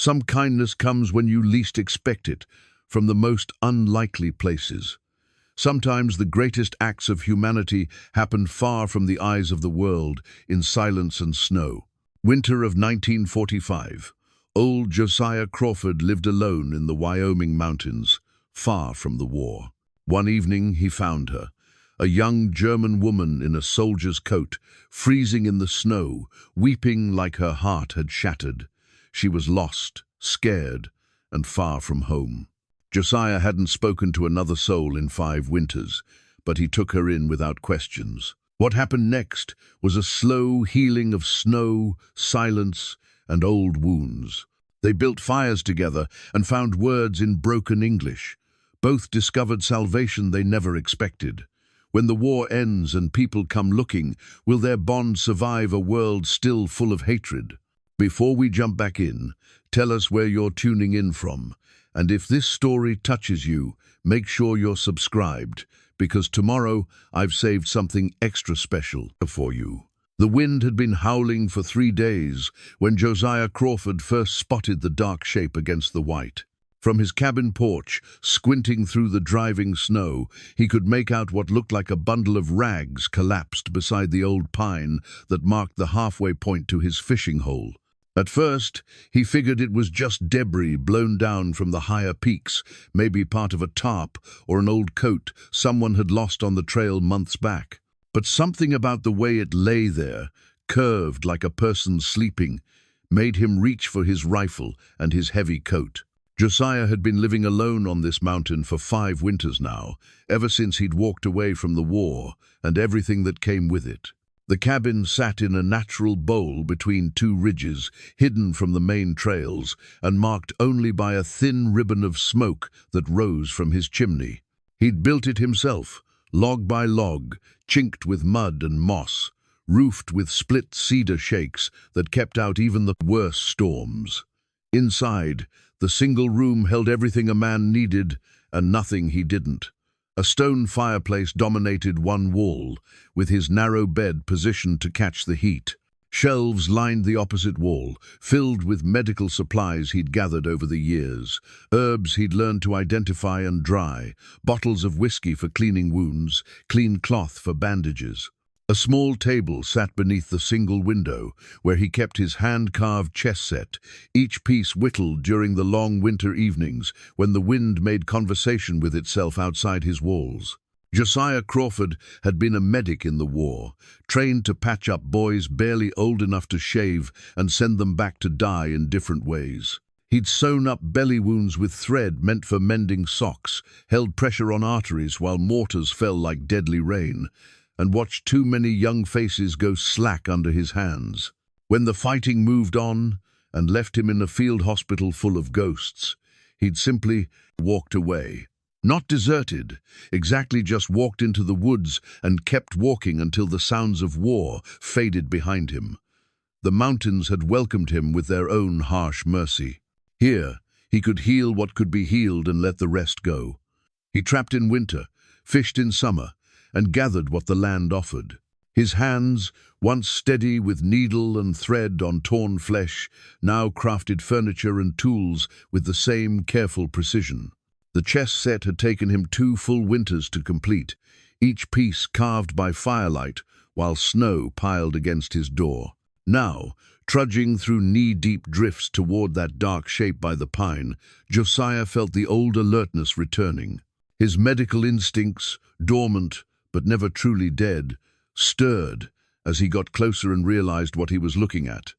Some kindness comes when you least expect it, from the most unlikely places. Sometimes the greatest acts of humanity happen far from the eyes of the world, in silence and snow. Winter of 1945. Old Josiah Crawford lived alone in the Wyoming mountains, far from the war. One evening he found her, a young German woman in a soldier's coat, freezing in the snow, weeping like her heart had shattered. She was lost, scared, and far from home. Josiah hadn't spoken to another soul in 5 winters, but he took her in without questions. What happened next was a slow healing of snow, silence, and old wounds. They built fires together and found words in broken English. Both discovered salvation they never expected. When the war ends and people come looking, will their bond survive a world still full of hatred? Before we jump back in, tell us where you're tuning in from. And if this story touches you, make sure you're subscribed, because tomorrow I've saved something extra special for you. The wind had been howling for 3 days when Josiah Crawford first spotted the dark shape against the white. From his cabin porch, squinting through the driving snow, he could make out what looked like a bundle of rags collapsed beside the old pine that marked the halfway point to his fishing hole. At first, he figured it was just debris blown down from the higher peaks, maybe part of a tarp or an old coat someone had lost on the trail months back. But something about the way it lay there, curved like a person sleeping, made him reach for his rifle and his heavy coat. Josiah had been living alone on this mountain for 5 winters now, ever since he'd walked away from the war and everything that came with it. The cabin sat in a natural bowl between 2 ridges, hidden from the main trails, and marked only by a thin ribbon of smoke that rose from his chimney. He'd built it himself, log by log, chinked with mud and moss, roofed with split cedar shakes that kept out even the worst storms. Inside, the single room held everything a man needed and nothing he didn't. A stone fireplace dominated one wall, with his narrow bed positioned to catch the heat. Shelves lined the opposite wall, filled with medical supplies he'd gathered over the years, herbs he'd learned to identify and dry, bottles of whiskey for cleaning wounds, clean cloth for bandages. A small table sat beneath the single window, where he kept his hand-carved chess set, each piece whittled during the long winter evenings when the wind made conversation with itself outside his walls. Josiah Crawford had been a medic in the war, trained to patch up boys barely old enough to shave and send them back to die in different ways. He'd sewn up belly wounds with thread meant for mending socks, held pressure on arteries while mortars fell like deadly rain, and watched too many young faces go slack under his hands. When the fighting moved on and left him in a field hospital full of ghosts, he'd simply walked away. Not deserted, exactly just walked into the woods and kept walking until the sounds of war faded behind him. The mountains had welcomed him with their own harsh mercy. Here, he could heal what could be healed and let the rest go. He trapped in winter, fished in summer, and gathered what the land offered. His hands, once steady with needle and thread on torn flesh, now crafted furniture and tools with the same careful precision. The chess set had taken him 2 full winters to complete, each piece carved by firelight while snow piled against his door. Now, trudging through knee-deep drifts toward that dark shape by the pine, Josiah felt the old alertness returning. His medical instincts, dormant but never truly dead, stirred as he got closer and realized what he was looking at.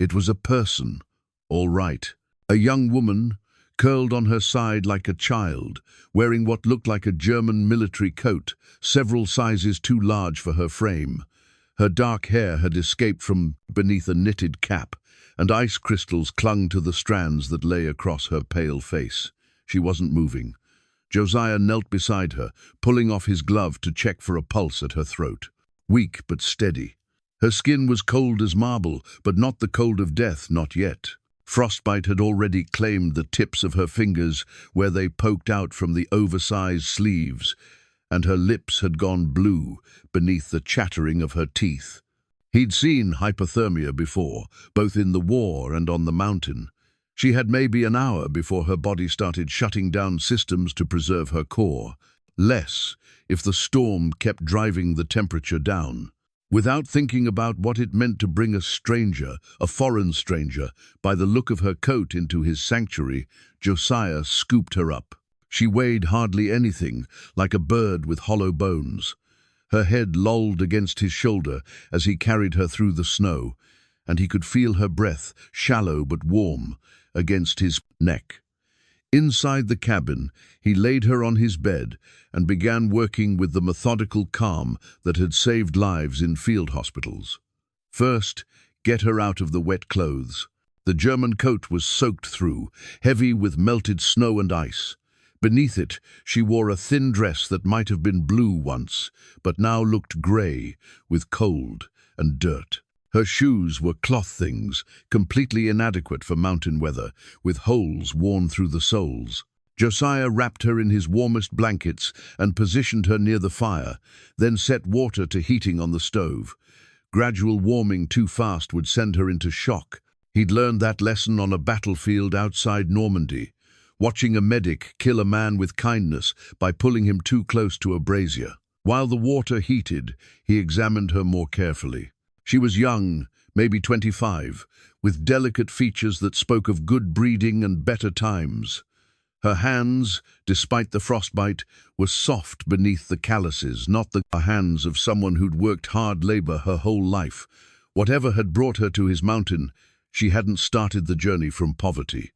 It was a person, all right. A young woman, curled on her side like a child, wearing what looked like a German military coat, several sizes too large for her frame. Her dark hair had escaped from beneath a knitted cap, and ice crystals clung to the strands that lay across her pale face. She wasn't moving. Josiah knelt beside her, pulling off his glove to check for a pulse at her throat. Weak but steady. Her skin was cold as marble, but not the cold of death, not yet. Frostbite had already claimed the tips of her fingers where they poked out from the oversized sleeves, and her lips had gone blue beneath the chattering of her teeth. He'd seen hypothermia before, both in the war and on the mountain. She had maybe an hour before her body started shutting down systems to preserve her core. Less, if the storm kept driving the temperature down. Without thinking about what it meant to bring a stranger, a foreign stranger, by the look of her coat into his sanctuary, Josiah scooped her up. She weighed hardly anything, like a bird with hollow bones. Her head lolled against his shoulder as he carried her through the snow, and he could feel her breath, shallow but warm, against his neck. Inside the cabin, he laid her on his bed and began working with the methodical calm that had saved lives in field hospitals. First, get her out of the wet clothes. The German coat was soaked through, heavy with melted snow and ice. Beneath it, she wore a thin dress that might have been blue once, but now looked grey, with cold and dirt. Her shoes were cloth things, completely inadequate for mountain weather, with holes worn through the soles. Josiah wrapped her in his warmest blankets and positioned her near the fire, then set water to heating on the stove. Gradual warming too fast would send her into shock. He'd learned that lesson on a battlefield outside Normandy, watching a medic kill a man with kindness by pulling him too close to a brazier. While the water heated, he examined her more carefully. She was young, maybe 25, with delicate features that spoke of good breeding and better times. Her hands, despite the frostbite, were soft beneath the calluses, not the hands of someone who'd worked hard labor her whole life. Whatever had brought her to his mountain, she hadn't started the journey from poverty.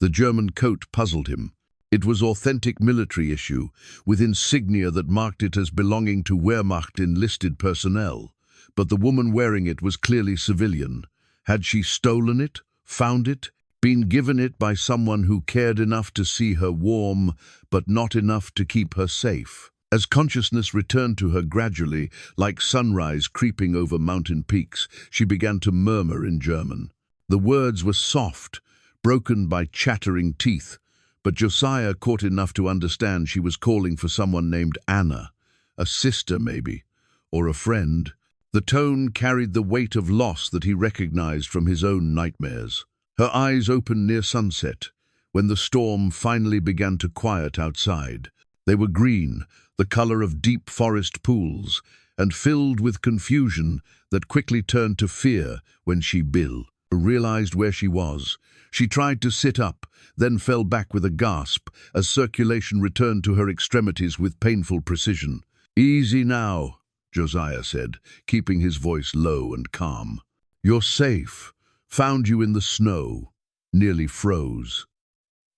The German coat puzzled him. It was authentic military issue, with insignia that marked it as belonging to Wehrmacht enlisted personnel. But the woman wearing it was clearly civilian. Had she stolen it, found it, been given it by someone who cared enough to see her warm, but not enough to keep her safe? As consciousness returned to her gradually, like sunrise creeping over mountain peaks, she began to murmur in German. The words were soft, broken by chattering teeth, but Josiah caught enough to understand she was calling for someone named Anna, a sister maybe, or a friend. The tone carried the weight of loss that he recognized from his own nightmares. Her eyes opened near sunset, when the storm finally began to quiet outside. They were green, the color of deep forest pools, and filled with confusion that quickly turned to fear when she realized where she was. She tried to sit up, then fell back with a gasp as circulation returned to her extremities with painful precision. "Easy now," Josiah said, keeping his voice low and calm. "You're safe. Found you in the snow. Nearly froze."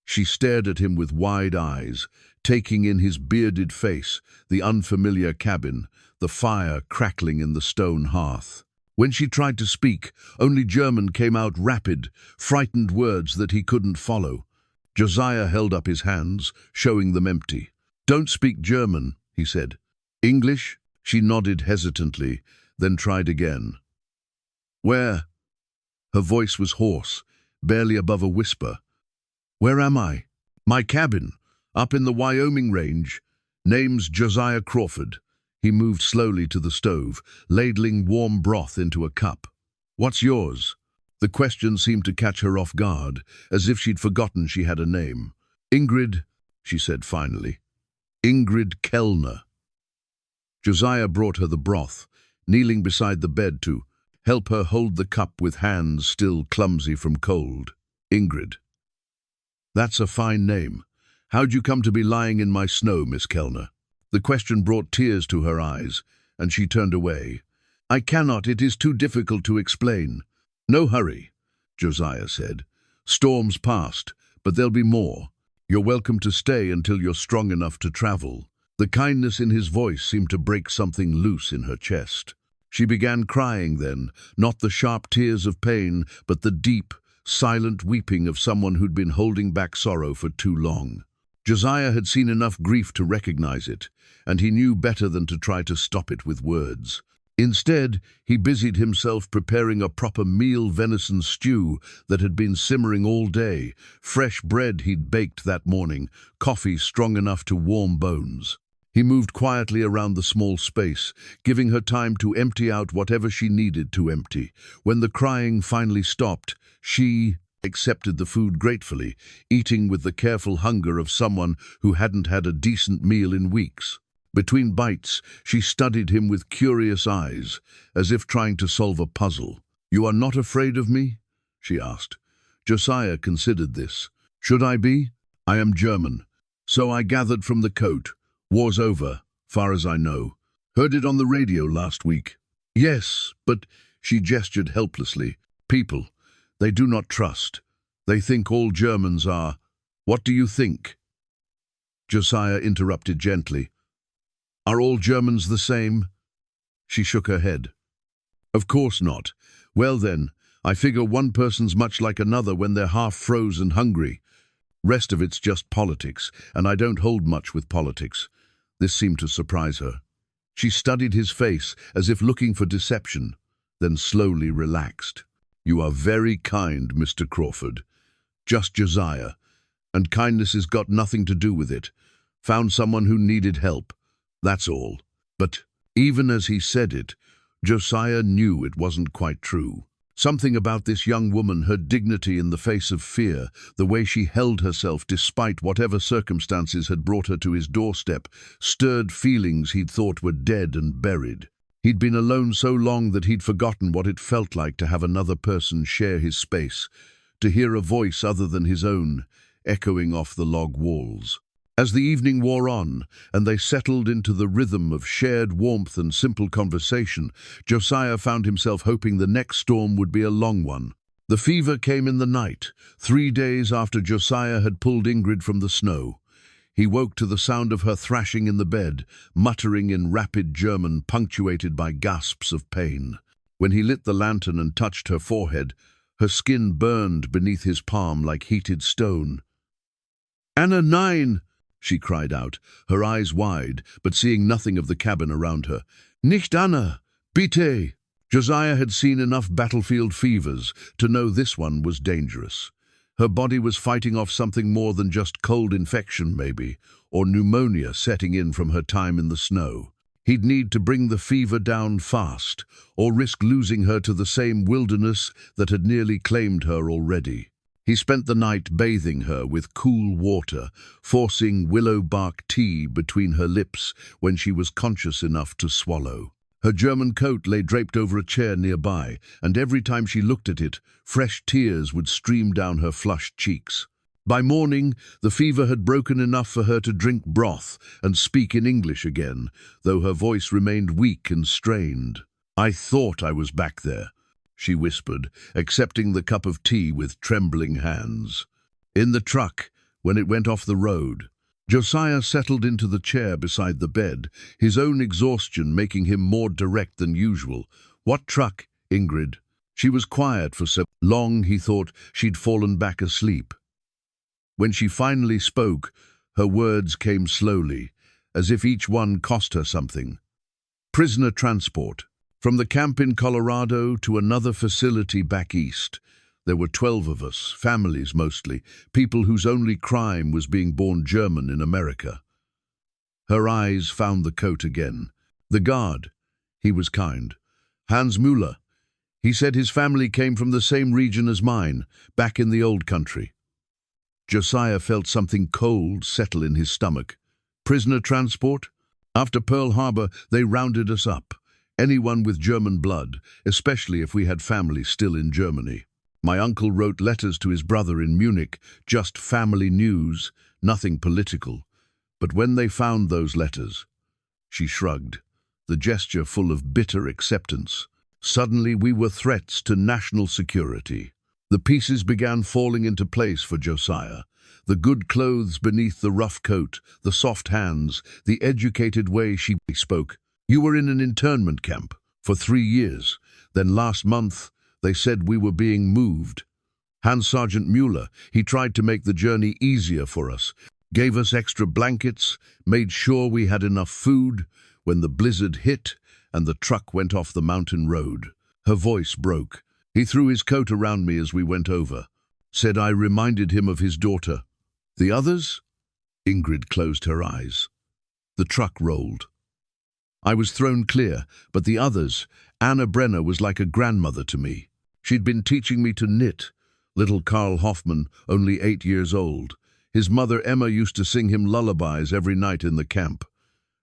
She stared at him with wide eyes, taking in his bearded face, the unfamiliar cabin, the fire crackling in the stone hearth. When she tried to speak, only German came out, rapid, frightened words that he couldn't follow. Josiah held up his hands, showing them empty. "Don't speak German," he said. "English?" She nodded hesitantly, then tried again. "Where?" Her voice was hoarse, barely above a whisper. "Where am I?" "My cabin, up in the Wyoming range. Name's Josiah Crawford." He moved slowly to the stove, ladling warm broth into a cup. "What's yours?" The question seemed to catch her off guard, as if she'd forgotten she had a name. "Ingrid," she said finally. "Ingrid Kellner." Josiah brought her the broth, kneeling beside the bed to help her hold the cup with hands still clumsy from cold. "Ingrid. That's a fine name. How'd you come to be lying in my snow, Miss Kellner?" The question brought tears to her eyes, and she turned away. "I cannot, it is too difficult to explain." "No hurry," Josiah said. "Storm's past, but there'll be more. You're welcome to stay until you're strong enough to travel." The kindness in his voice seemed to break something loose in her chest. She began crying then, not the sharp tears of pain, but the deep, silent weeping of someone who'd been holding back sorrow for too long. Josiah had seen enough grief to recognize it, and he knew better than to try to stop it with words. Instead, he busied himself preparing a proper meal venison stew that had been simmering all day, fresh bread he'd baked that morning, coffee strong enough to warm bones. He moved quietly around the small space, giving her time to empty out whatever she needed to empty. When the crying finally stopped, she accepted the food gratefully, eating with the careful hunger of someone who hadn't had a decent meal in weeks. Between bites, she studied him with curious eyes, as if trying to solve a puzzle. "You are not afraid of me?" she asked. Josiah considered this. "Should I be? I am German. So I gathered from the coat. War's over, far as I know. Heard it on the radio last week." "Yes, but," she gestured helplessly, "people, they do not trust. They think all Germans are. What do you think?" Josiah interrupted gently. "Are all Germans the same?" She shook her head. "Of course not. Well then, I figure one person's much like another when they're half froze and hungry. Rest of it's just politics, and I don't hold much with politics." This seemed to surprise her. She studied his face as if looking for deception, then slowly relaxed. "You are very kind, Mr. Crawford. Just Josiah. And kindness has got nothing to do with it. Found someone who needed help. That's all." But even as he said it, Josiah knew it wasn't quite true. Something about this young woman, her dignity in the face of fear, the way she held herself despite whatever circumstances had brought her to his doorstep, stirred feelings he'd thought were dead and buried. He'd been alone so long that he'd forgotten what it felt like to have another person share his space, to hear a voice other than his own, echoing off the log walls. As the evening wore on, and they settled into the rhythm of shared warmth and simple conversation, Josiah found himself hoping the next storm would be a long one. The fever came in the night, 3 days after Josiah had pulled Ingrid from the snow. He woke to the sound of her thrashing in the bed, muttering in rapid German punctuated by gasps of pain. When he lit the lantern and touched her forehead, her skin burned beneath his palm like heated stone. "Anna, nein!" she cried out, her eyes wide, but seeing nothing of the cabin around her. "Nicht Anna! Bitte!" Josiah had seen enough battlefield fevers to know this one was dangerous. Her body was fighting off something more than just cold infection, maybe, or pneumonia setting in from her time in the snow. He'd need to bring the fever down fast, or risk losing her to the same wilderness that had nearly claimed her already. He spent the night bathing her with cool water, forcing willow bark tea between her lips when she was conscious enough to swallow. Her German coat lay draped over a chair nearby, and every time she looked at it, fresh tears would stream down her flushed cheeks. By morning, the fever had broken enough for her to drink broth and speak in English again, though her voice remained weak and strained. "I thought I was back there," she whispered, accepting the cup of tea with trembling hands. In the truck, when it went off the road, Josiah settled into the chair beside the bed, his own exhaustion making him more direct than usual. "What truck, Ingrid?" She was quiet for so long he thought she'd fallen back asleep. When she finally spoke, her words came slowly, as if each one cost her something. "Prisoner transport. From the camp in Colorado to another facility back east. There were 12 of us, families mostly, people whose only crime was being born German in America." Her eyes found the coat again. "The guard. He was kind. Hans Müller. He said his family came from the same region as mine, back in the old country." Josiah felt something cold settle in his stomach. "Prisoner transport? After Pearl Harbor, they rounded us up. Anyone with German blood, especially if we had family still in Germany. My uncle wrote letters to his brother in Munich, just family news, nothing political. But when they found those letters," she shrugged, the gesture full of bitter acceptance, "suddenly we were threats to national security." The pieces began falling into place for Josiah. The good clothes beneath the rough coat, the soft hands, the educated way she spoke. "You were in an internment camp for 3 years. Then last month, they said we were being moved. Hans Sergeant Mueller, he tried to make the journey easier for us, gave us extra blankets, made sure we had enough food when the blizzard hit and the truck went off the mountain road." Her voice broke. "He threw his coat around me as we went over. Said I reminded him of his daughter." "The others?" Ingrid closed her eyes. The truck rolled. "I was thrown clear, but the others, Anna Brenner was like a grandmother to me. She'd been teaching me to knit, Little Karl Hoffmann, only 8 years old. His mother Emma used to sing him lullabies every night in the camp.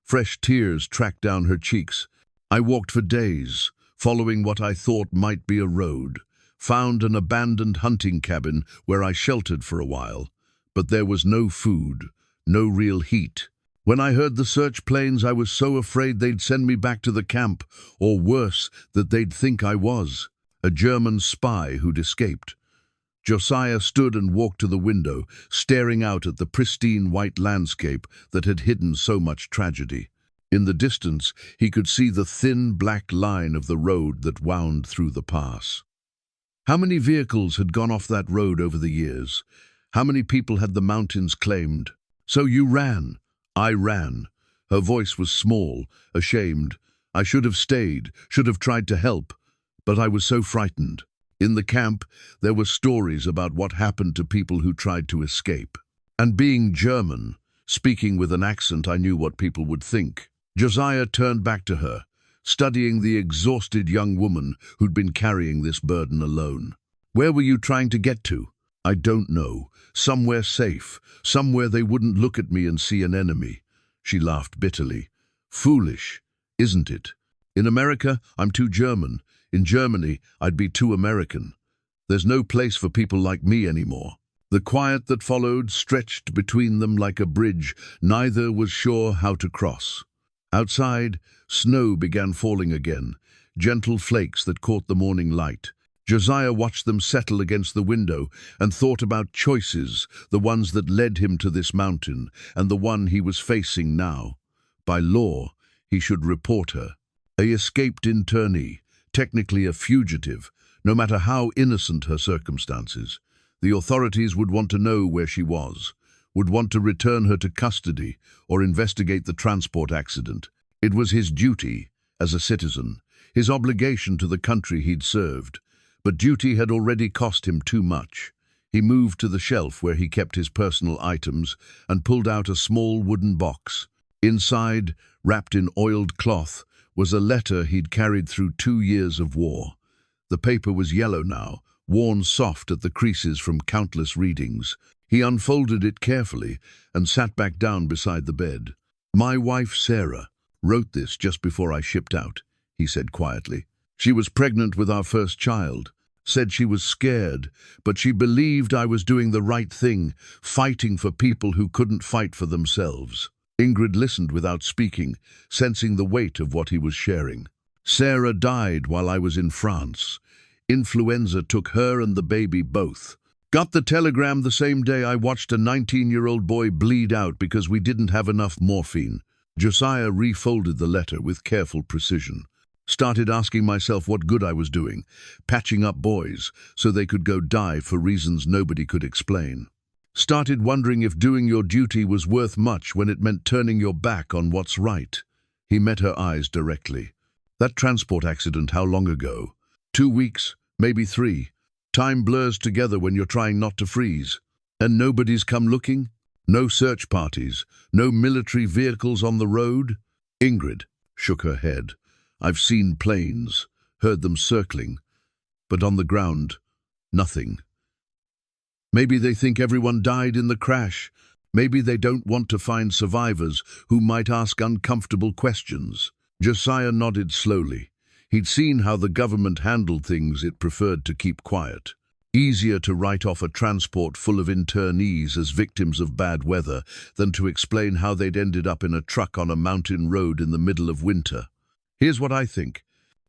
Fresh tears tracked down her cheeks. I walked for days, following what I thought might be a road, found an abandoned hunting cabin where I sheltered for a while. But there was no food, no real heat. When I heard the search planes, I was so afraid they'd send me back to the camp, or worse, that they'd think I was a German spy who'd escaped. Josiah stood and walked to the window, staring out at the pristine white landscape that had hidden so much tragedy. In the distance, he could see the thin black line of the road that wound through the pass. How many vehicles had gone off that road over the years? How many people had the mountains claimed? So you ran. I ran. Her voice was small, ashamed. I should have stayed, should have tried to help, but I was so frightened. In the camp, there were stories about what happened to people who tried to escape. And being German, speaking with an accent, I knew what people would think. Josiah turned back to her, studying the exhausted young woman who'd been carrying this burden alone. Where were you trying to get to? I don't know. Somewhere safe, somewhere they wouldn't look at me and see an enemy. She laughed bitterly. Foolish, isn't it? In America, I'm too German. In Germany, I'd be too American. There's no place for people like me anymore. The quiet that followed stretched between them like a bridge neither was sure how to cross. Outside, snow began falling again, gentle flakes that caught the morning light. Josiah watched them settle against the window and thought about choices, the ones that led him to this mountain and the one he was facing now. By law, he should report her. A escaped internee, technically a fugitive, no matter how innocent her circumstances. The authorities would want to know where she was, would want to return her to custody or investigate the transport accident. It was his duty, as a citizen, his obligation to the country he'd served. But duty had already cost him too much. He moved to the shelf where he kept his personal items and pulled out a small wooden box. Inside, wrapped in oiled cloth, was a letter he'd carried through 2 years of war. The paper was yellow now, worn soft at the creases from countless readings. He unfolded it carefully and sat back down beside the bed. My wife, Sarah, wrote this just before I shipped out, he said quietly. She was pregnant with our first child, said she was scared, but she believed I was doing the right thing, fighting for people who couldn't fight for themselves. Ingrid listened without speaking, sensing the weight of what he was sharing. Sarah died while I was in France. Influenza took her and the baby both. Got the telegram the same day I watched a 19-year-old boy bleed out because we didn't have enough morphine. Josiah refolded the letter with careful precision. Started asking myself what good I was doing, patching up boys so they could go die for reasons nobody could explain. Started wondering if doing your duty was worth much when it meant turning your back on what's right. He met her eyes directly. That transport accident, how long ago? 2 weeks, maybe 3. Time blurs together when you're trying not to freeze. And nobody's come looking? No search parties? No military vehicles on the road? Ingrid shook her head. I've seen planes, heard them circling, but on the ground, nothing. Maybe they think everyone died in the crash. Maybe they don't want to find survivors who might ask uncomfortable questions. Josiah nodded slowly. He'd seen how the government handled things it preferred to keep quiet. Easier to write off a transport full of internees as victims of bad weather than to explain how they'd ended up in a truck on a mountain road in the middle of winter. Here's what I think,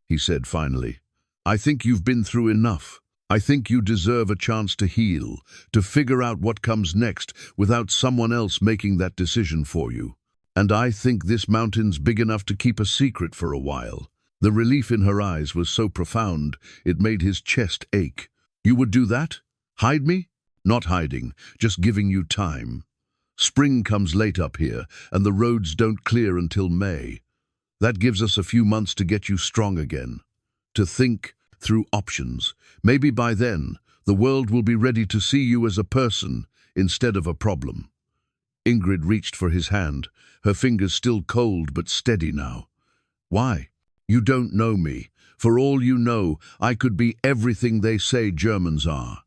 he said finally. I think you've been through enough. I think you deserve a chance to heal, to figure out what comes next without someone else making that decision for you. And I think this mountain's big enough to keep a secret for a while. The relief in her eyes was so profound, it made his chest ache. You would do that? Hide me? Not hiding, just giving you time. Spring comes late up here, and the roads don't clear until May. That gives us a few months to get you strong again. To think through options. Maybe by then, the world will be ready to see you as a person instead of a problem. Ingrid reached for his hand, her fingers still cold but steady now. Why? You don't know me. For all you know, I could be everything they say Germans are.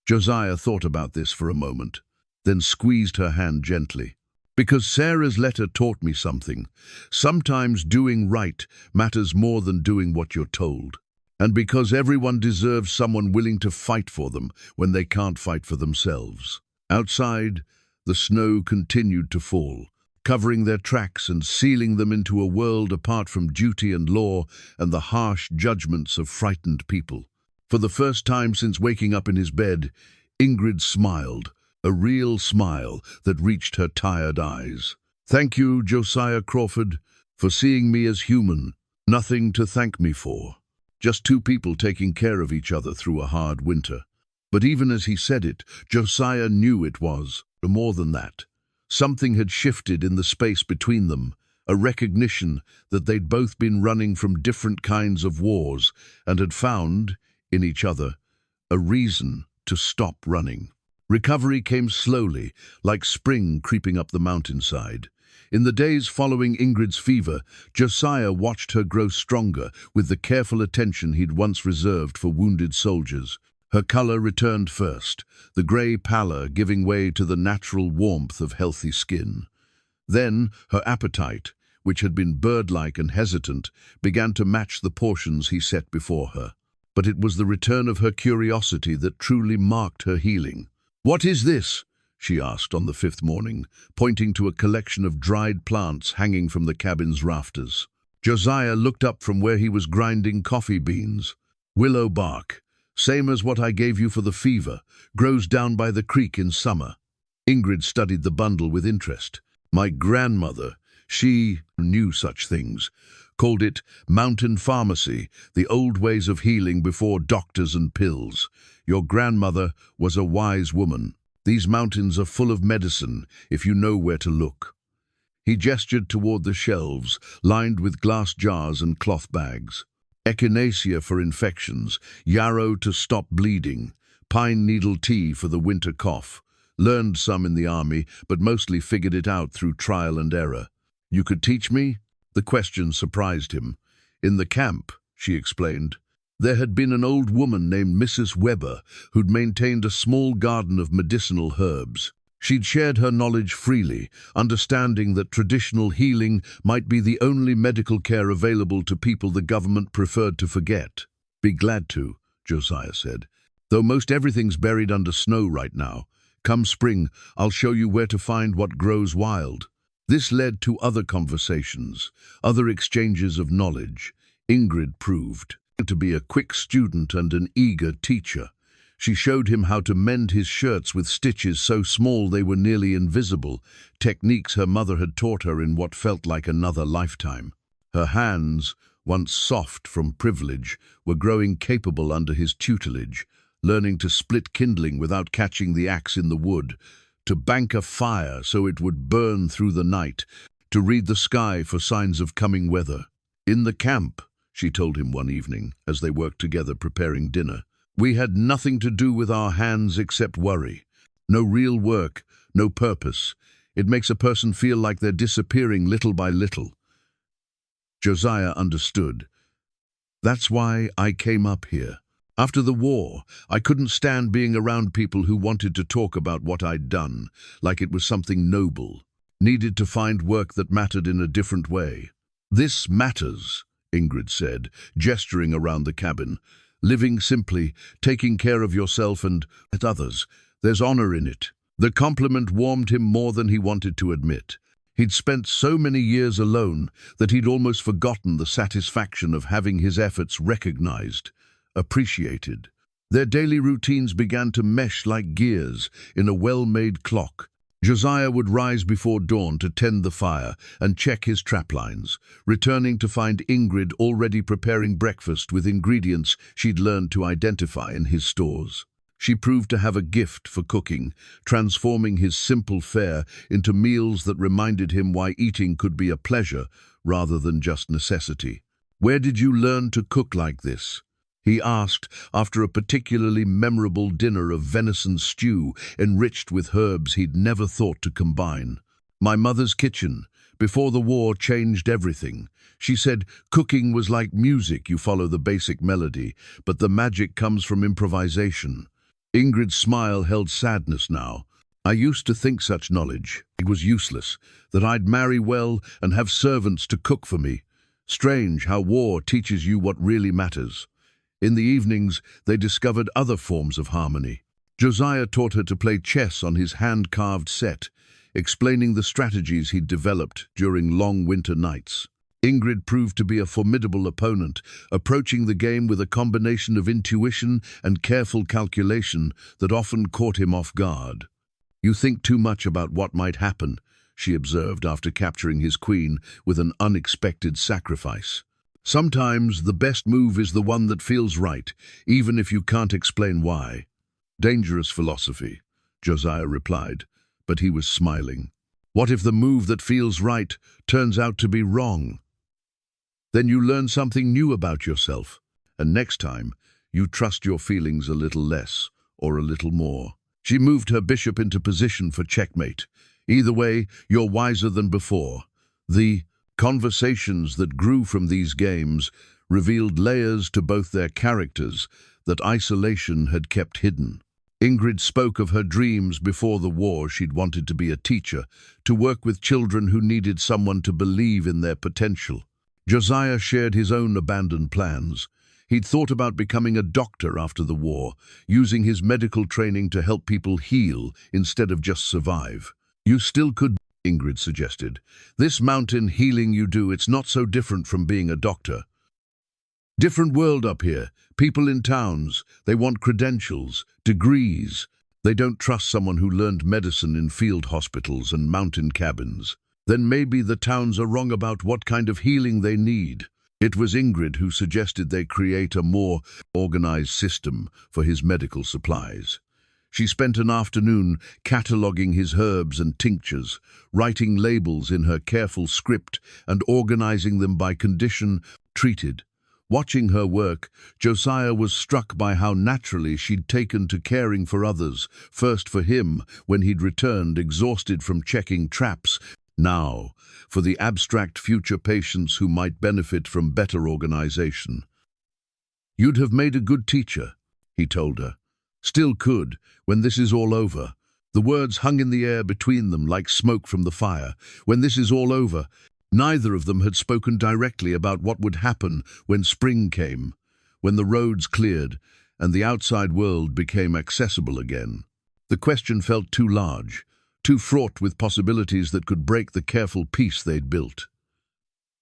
Josiah thought about this for a moment, then squeezed her hand gently. Because Sarah's letter taught me something. Sometimes doing right matters more than doing what you're told. And because everyone deserves someone willing to fight for them when they can't fight for themselves. Outside, the snow continued to fall, covering their tracks and sealing them into a world apart from duty and law and the harsh judgments of frightened people. For the first time since waking up in his bed, Ingrid smiled, a real smile that reached her tired eyes. Thank you, Josiah Crawford, for seeing me as human. Nothing to thank me for. Just two people taking care of each other through a hard winter. But even as he said it, Josiah knew it was more than that. Something had shifted in the space between them, a recognition that they'd both been running from different kinds of wars and had found, in each other, a reason to stop running. Recovery came slowly, like spring creeping up the mountainside. In the days following Ingrid's fever, Josiah watched her grow stronger with the careful attention he'd once reserved for wounded soldiers. Her color returned first, the gray pallor giving way to the natural warmth of healthy skin. Then her appetite, which had been bird-like and hesitant, began to match the portions he set before her. But it was the return of her curiosity that truly marked her healing. "What is this?" she asked on the fifth morning, pointing to a collection of dried plants hanging from the cabin's rafters. Josiah looked up from where he was grinding coffee beans. "Willow bark, same as what I gave you for the fever, grows down by the creek in summer." Ingrid studied the bundle with interest. "My grandmother, she knew such things, called it mountain pharmacy, the old ways of healing before doctors and pills. Your grandmother was a wise woman. These mountains are full of medicine if you know where to look." He gestured toward the shelves, lined with glass jars and cloth bags. Echinacea for infections, yarrow to stop bleeding, pine needle tea for the winter cough. Learned some in the army, but mostly figured it out through trial and error. "You could teach me?" The question surprised him. "In the camp," she explained, "there had been an old woman named Mrs. Weber who'd maintained a small garden of medicinal herbs. She'd shared her knowledge freely, understanding that traditional healing might be the only medical care available to people the government preferred to forget." "Be glad to," Josiah said. "Though most everything's buried under snow right now. Come spring, I'll show you where to find what grows wild." This led to other conversations, other exchanges of knowledge. Ingrid proved to be a quick student and an eager teacher. She showed him how to mend his shirts with stitches so small they were nearly invisible, techniques her mother had taught her in what felt like another lifetime. Her hands, once soft from privilege, were growing capable under his tutelage, learning to split kindling without catching the axe in the wood, to bank a fire so it would burn through the night, to read the sky for signs of coming weather. "In the camp," she told him one evening, as they worked together preparing dinner, "we had nothing to do with our hands except worry. No real work, no purpose. It makes a person feel like they're disappearing little by little." Josiah understood. "That's why I came up here. After the war, I couldn't stand being around people who wanted to talk about what I'd done, like it was something noble. Needed to find work that mattered in a different way." "This matters," Ingrid said, gesturing around the cabin. "Living simply, taking care of yourself and others. There's honor in it." The compliment warmed him more than he wanted to admit. He'd spent so many years alone that he'd almost forgotten the satisfaction of having his efforts recognized, appreciated. Their daily routines began to mesh like gears in a well-made clock. Josiah would rise before dawn to tend the fire and check his traplines, returning to find Ingrid already preparing breakfast with ingredients she'd learned to identify in his stores. She proved to have a gift for cooking, transforming his simple fare into meals that reminded him why eating could be a pleasure rather than just necessity. "Where did you learn to cook like this?" he asked after a particularly memorable dinner of venison stew enriched with herbs he'd never thought to combine. "My mother's kitchen. Before the war changed everything. She said cooking was like music, you follow the basic melody, but the magic comes from improvisation. Ingrid's smile held sadness now. I used to think such knowledge was useless, that I'd marry well and have servants to cook for me. Strange how war teaches you what really matters. In the evenings, they discovered other forms of harmony. Josiah taught her to play chess on his hand-carved set, explaining the strategies he'd developed during long winter nights. Ingrid proved to be a formidable opponent, approaching the game with a combination of intuition and careful calculation that often caught him off guard. "You think too much about what might happen," she observed after capturing his queen with an unexpected sacrifice. "Sometimes the best move is the one that feels right, even if you can't explain why." "Dangerous philosophy," Josiah replied, but he was smiling. "What if the move that feels right turns out to be wrong? Then you learn something new about yourself, and next time you trust your feelings a little less or a little more." She moved her bishop into position for checkmate. "Either way, you're wiser than before." The conversations that grew from these games revealed layers to both their characters that isolation had kept hidden. Ingrid spoke of her dreams before the war. She'd wanted to be a teacher, to work with children who needed someone to believe in their potential. Josiah shared his own abandoned plans. He'd thought about becoming a doctor after the war, using his medical training to help people heal instead of just survive. "You still could," Ingrid suggested. "This mountain healing you do, it's not so different from being a doctor." "Different world up here. People in towns, they want credentials, degrees. They don't trust someone who learned medicine in field hospitals and mountain cabins. Then maybe the towns are wrong about what kind of healing they need." It was Ingrid who suggested they create a more organized system for his medical supplies. She spent an afternoon cataloging his herbs and tinctures, writing labels in her careful script and organizing them by condition treated. Watching her work, Josiah was struck by how naturally she'd taken to caring for others, first for him when he'd returned exhausted from checking traps, now for the abstract future patients who might benefit from better organization. "You'd have made a good teacher," he told her. "Still could, when this is all over." The words hung in the air between them like smoke from the fire. When this is all over, neither of them had spoken directly about what would happen when spring came, when the roads cleared and the outside world became accessible again. The question felt too large, too fraught with possibilities that could break the careful peace they'd built.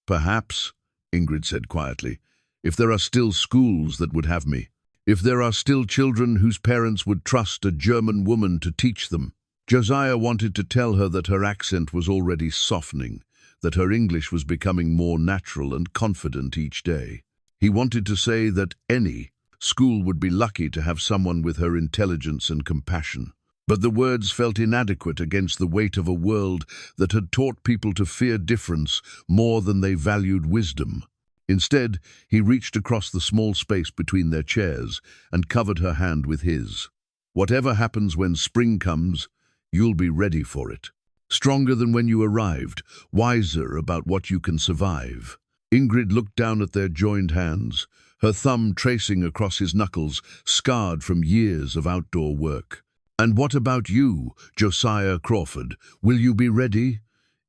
"Perhaps," Ingrid said quietly, "if there are still schools that would have me. If there are still children whose parents would trust a German woman to teach them." Josiah wanted to tell her that her accent was already softening, that her English was becoming more natural and confident each day. He wanted to say that any school would be lucky to have someone with her intelligence and compassion. But the words felt inadequate against the weight of a world that had taught people to fear difference more than they valued wisdom. Instead, he reached across the small space between their chairs and covered her hand with his. "Whatever happens when spring comes, you'll be ready for it. Stronger than when you arrived, wiser about what you can survive." Ingrid looked down at their joined hands, her thumb tracing across his knuckles, scarred from years of outdoor work. "And what about you, Josiah Crawford? Will you be ready?"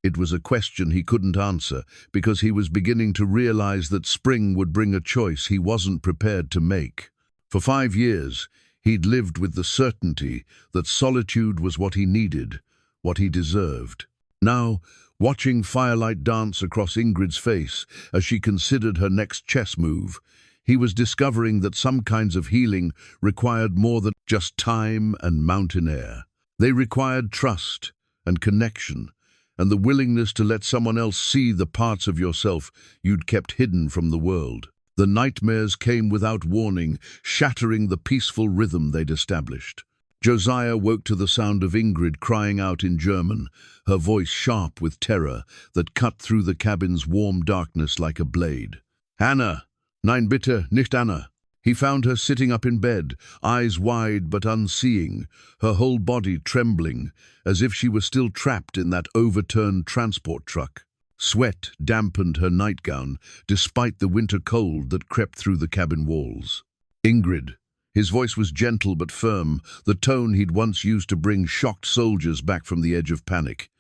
It was a question he couldn't answer because he was beginning to realize that spring would bring a choice he wasn't prepared to make. For 5 years, he'd lived with the certainty that solitude was what he needed, what he deserved. Now, watching firelight dance across Ingrid's face as she considered her next chess move, he was discovering that some kinds of healing required more than just time and mountain air. They required trust and connection, and the willingness to let someone else see the parts of yourself you'd kept hidden from the world. The nightmares came without warning, shattering the peaceful rhythm they'd established. Josiah woke to the sound of Ingrid crying out in German, her voice sharp with terror that cut through the cabin's warm darkness like a blade. "Anna! Nein, bitte, nicht Anna." He found her sitting up in bed, eyes wide but unseeing, her whole body trembling, as if she were still trapped in that overturned transport truck. Sweat dampened her nightgown, despite the winter cold that crept through the cabin walls. "Ingrid," His voice was gentle but firm, the tone he'd once used to bring shocked soldiers back from the edge of panic.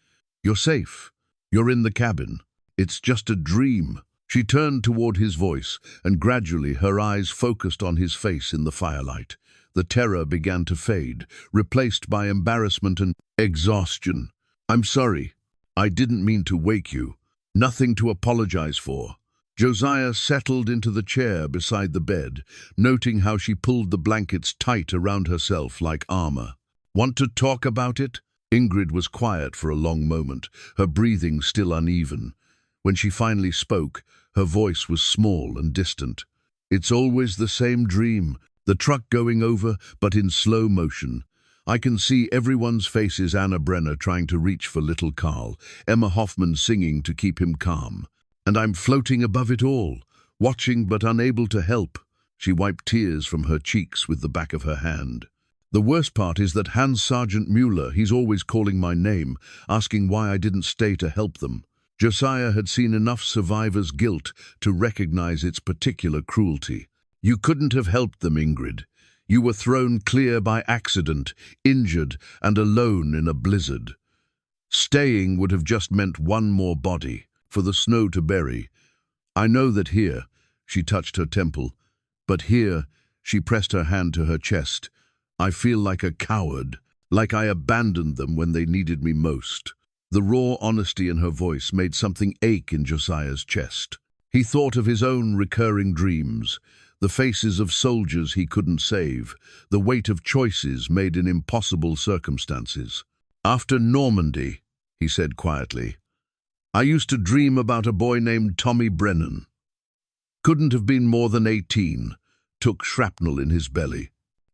"You're safe. You're in the cabin. It's just a dream." She turned toward his voice, and gradually her eyes focused on his face in the firelight. The terror began to fade, replaced by embarrassment and exhaustion. "I'm sorry. I didn't mean to wake you. Nothing to apologize for." Josiah settled into the chair beside the bed, noting how she pulled the blankets tight around herself like armor. "Want to talk about it?" Ingrid was quiet for a long moment, her breathing still uneven. When she finally spoke, her voice was small and distant. "It's always the same dream, the truck going over, but in slow motion. I can see everyone's faces, Anna Brenner trying to reach for little Carl, Emma Hoffman singing to keep him calm. And I'm floating above it all, watching but unable to help." She wiped tears from her cheeks with the back of her hand. "The worst part is that Hans Sergeant Mueller, he's always calling my name, asking why I didn't stay to help them." Josiah had seen enough survivors' guilt to recognize its particular cruelty. "You couldn't have helped them, Ingrid. You were thrown clear by accident, injured and alone in a blizzard. Staying would have just meant one more body for the snow to bury. I know that here," she touched her temple, "but here," she pressed her hand to her chest, "I feel like a coward, like I abandoned them when they needed me most." The raw honesty in her voice made something ache in Josiah's chest. He thought of his own recurring dreams, the faces of soldiers he couldn't save, the weight of choices made in impossible circumstances. "After Normandy," he said quietly, "I used to dream about a boy named Tommy Brennan. Couldn't have been more than 18, took shrapnel in his belly.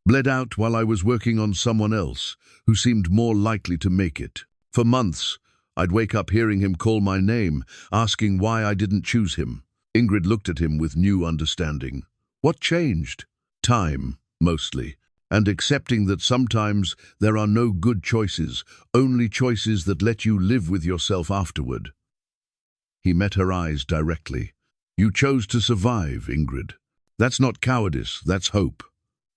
Bled out while I was working on someone else who seemed more likely to make it. For months, I'd wake up hearing him call my name, asking why I didn't choose him." Ingrid looked at him with new understanding. "What changed?" "Time, mostly, and accepting that sometimes there are no good choices, only choices that let you live with yourself afterward." He met her eyes directly. "You chose to survive, Ingrid. That's not cowardice, that's hope.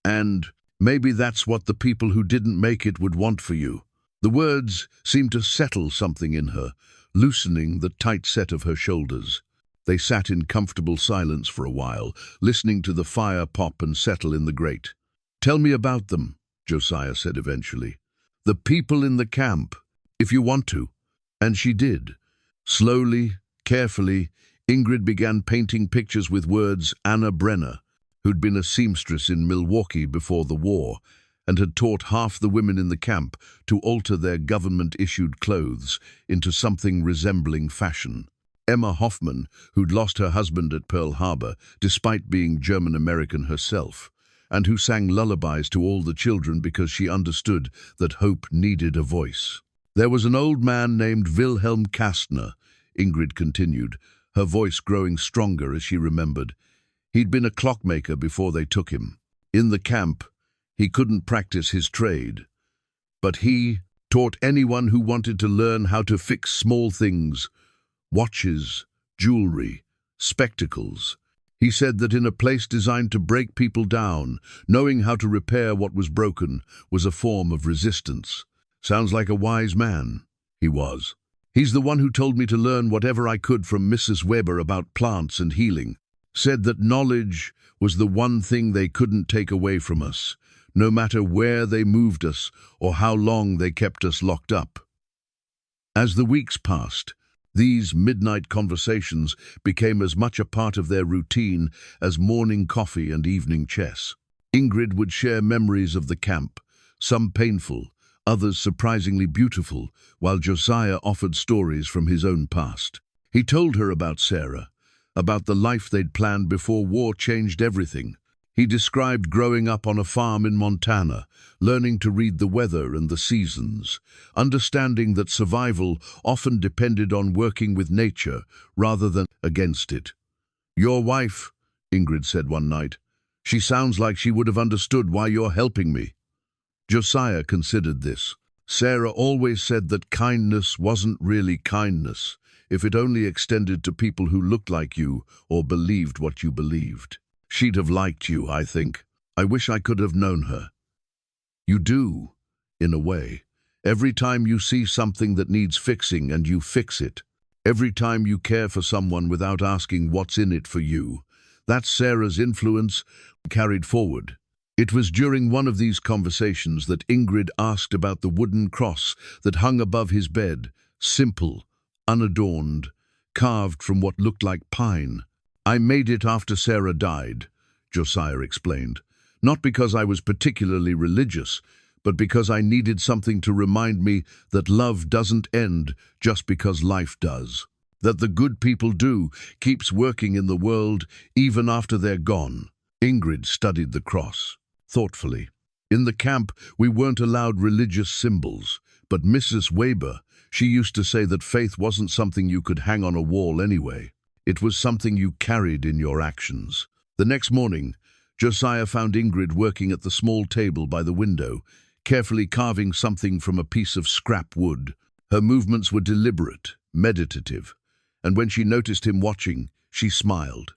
And maybe that's what the people who didn't make it would want for you." The words seemed to settle something in her, loosening the tight set of her shoulders. They sat in comfortable silence for a while, listening to the fire pop and settle in the grate. "Tell me about them," Josiah said eventually. "The people in the camp, if you want to." And she did. Slowly, carefully, Ingrid began painting pictures with words. Anna Brenner, who'd been a seamstress in Milwaukee before the war, and had taught half the women in the camp to alter their government-issued clothes into something resembling fashion. Emma Hoffman, who'd lost her husband at Pearl Harbor, despite being German-American herself, and who sang lullabies to all the children because she understood that hope needed a voice. "There was an old man named Wilhelm Kastner," Ingrid continued, her voice growing stronger as she remembered. "He'd been a clockmaker before they took him. In the camp, he couldn't practice his trade. But he taught anyone who wanted to learn how to fix small things, watches, jewelry, spectacles. He said that in a place designed to break people down, knowing how to repair what was broken was a form of resistance." "Sounds like a wise man." "He was. He's the one who told me to learn whatever I could from Mrs. Weber about plants and healing. Said that knowledge was the one thing they couldn't take away from us, no matter where they moved us or how long they kept us locked up." As the weeks passed, these midnight conversations became as much a part of their routine as morning coffee and evening chess. Ingrid would share memories of the camp, some painful, others surprisingly beautiful, while Josiah offered stories from his own past. He told her about Sarah, about the life they'd planned before war changed everything. He described growing up on a farm in Montana, learning to read the weather and the seasons, understanding that survival often depended on working with nature rather than against it. "Your wife," Ingrid said one night, "she sounds like she would have understood why you're helping me." Josiah considered this. Sarah always said that kindness wasn't really kindness if it only extended to people who looked like you or believed what you believed. "She'd have liked you, I think." I wish I could have known her. You do, in a way. Every time you see something that needs fixing and you fix it. Every time you care for someone without asking what's in it for you. That's Sarah's influence carried forward. It was during one of these conversations that Ingrid asked about the wooden cross that hung above his bed, simple, unadorned, carved from what looked like pine. I made it after Sarah died, Josiah explained. Not because I was particularly religious, but because I needed something to remind me that love doesn't end just because life does. That the good people do keeps working in the world even after they're gone. Ingrid studied the cross, thoughtfully. In the camp, we weren't allowed religious symbols, but Mrs. Weber, she used to say that faith wasn't something you could hang on a wall anyway. It was something you carried in your actions. The next morning, Josiah found Ingrid working at the small table by the window, carefully carving something from a piece of scrap wood. Her movements were deliberate, meditative, and when she noticed him watching, she smiled.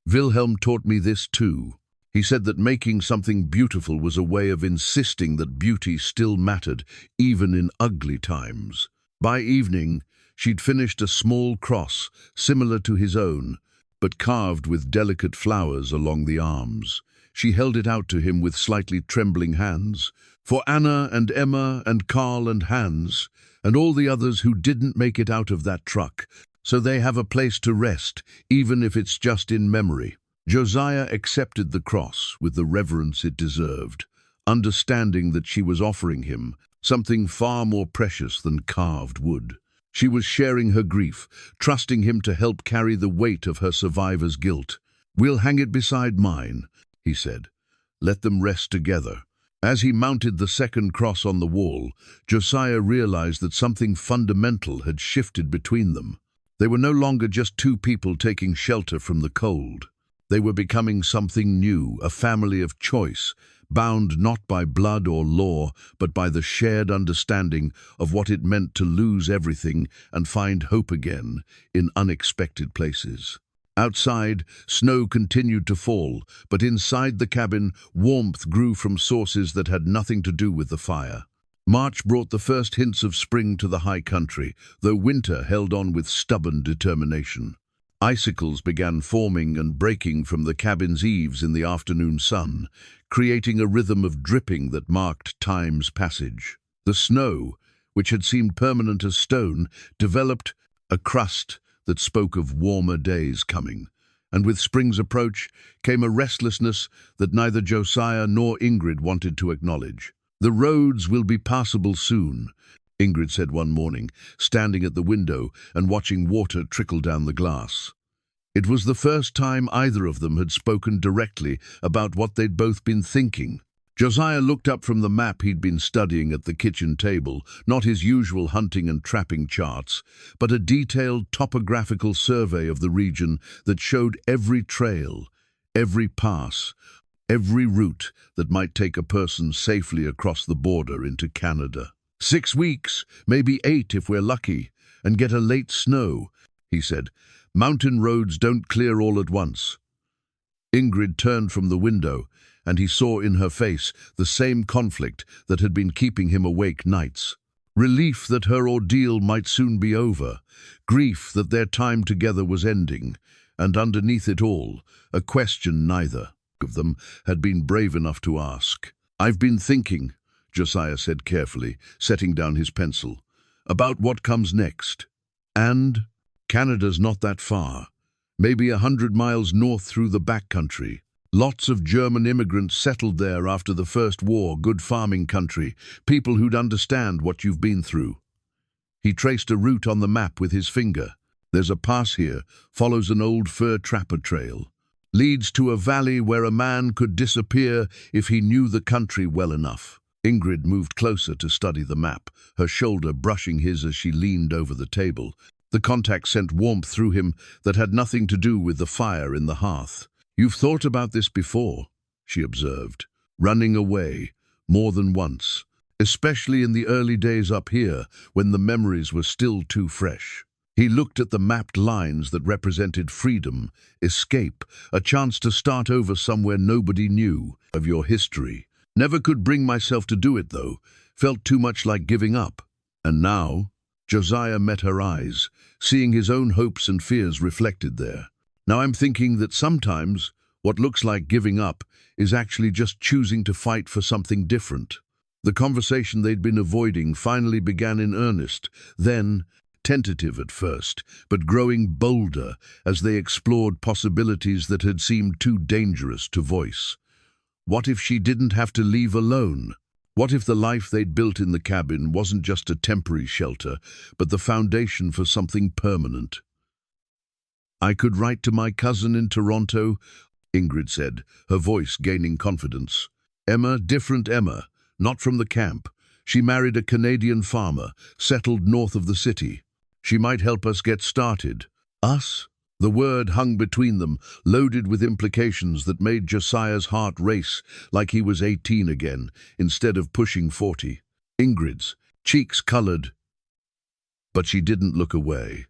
Wilhelm taught me this too. He said that making something beautiful was a way of insisting that beauty still mattered, even in ugly times. By evening, she'd finished a small cross, similar to his own, but carved with delicate flowers along the arms. She held it out to him with slightly trembling hands. For Anna and Emma and Carl and Hans, and all the others who didn't make it out of that truck, so they have a place to rest, even if it's just in memory. Josiah accepted the cross with the reverence it deserved, understanding that she was offering him something far more precious than carved wood. She was sharing her grief, trusting him to help carry the weight of her survivor's guilt. "We'll hang it beside mine," he said. "Let them rest together." As he mounted the second cross on the wall, Josiah realized that something fundamental had shifted between them. They were no longer just two people taking shelter from the cold. They were becoming something new, a family of choice, bound not by blood or law, but by the shared understanding of what it meant to lose everything and find hope again in unexpected places. Outside, snow continued to fall, but inside the cabin, warmth grew from sources that had nothing to do with the fire. March brought the first hints of spring to the high country, though winter held on with stubborn determination. Icicles began forming and breaking from the cabin's eaves in the afternoon sun, creating a rhythm of dripping that marked time's passage. The snow, which had seemed permanent as stone, developed a crust that spoke of warmer days coming, and with spring's approach came a restlessness that neither Josiah nor Ingrid wanted to acknowledge. "The roads will be passable soon," Ingrid said one morning, standing at the window and watching water trickle down the glass. It was the first time either of them had spoken directly about what they'd both been thinking. Josiah looked up from the map he'd been studying at the kitchen table, not his usual hunting and trapping charts, but a detailed topographical survey of the region that showed every trail, every pass, every route that might take a person safely across the border into Canada. 6 weeks, maybe 8 if we're lucky, and get a late snow," he said. "Mountain roads don't clear all at once." Ingrid turned from the window, and he saw in her face the same conflict that had been keeping him awake nights. Relief that her ordeal might soon be over, grief that their time together was ending, and underneath it all, a question neither of them had been brave enough to ask. "I've been thinking," Josiah said carefully, setting down his pencil, "about what comes next. And Canada's not that far, maybe 100 miles north through the backcountry. Lots of German immigrants settled there after the First War, good farming country, people who'd understand what you've been through." He traced a route on the map with his finger. "There's a pass here, follows an old fur trapper trail. Leads to a valley where a man could disappear if he knew the country well enough." Ingrid moved closer to study the map, her shoulder brushing his as she leaned over the table. The contact sent warmth through him that had nothing to do with the fire in the hearth. "You've thought about this before," she observed, "running away, more than once, especially in the early days up here when the memories were still too fresh." He looked at the mapped lines that represented freedom, escape, a chance to start over somewhere nobody knew of your history. Never could bring myself to do it, though. Felt too much like giving up. And now, Josiah met her eyes, seeing his own hopes and fears reflected there. Now I'm thinking that sometimes what looks like giving up is actually just choosing to fight for something different. The conversation they'd been avoiding finally began in earnest, then tentative at first, but growing bolder as they explored possibilities that had seemed too dangerous to voice. What if she didn't have to leave alone? What if the life they'd built in the cabin wasn't just a temporary shelter, but the foundation for something permanent? "I could write to my cousin in Toronto," Ingrid said, her voice gaining confidence. "Emma, different Emma, not from the camp. She married a Canadian farmer, settled north of the city. She might help us get started." Us? The word hung between them, loaded with implications that made Josiah's heart race like he was 18 again, instead of pushing 40. Ingrid's cheeks colored, but she didn't look away.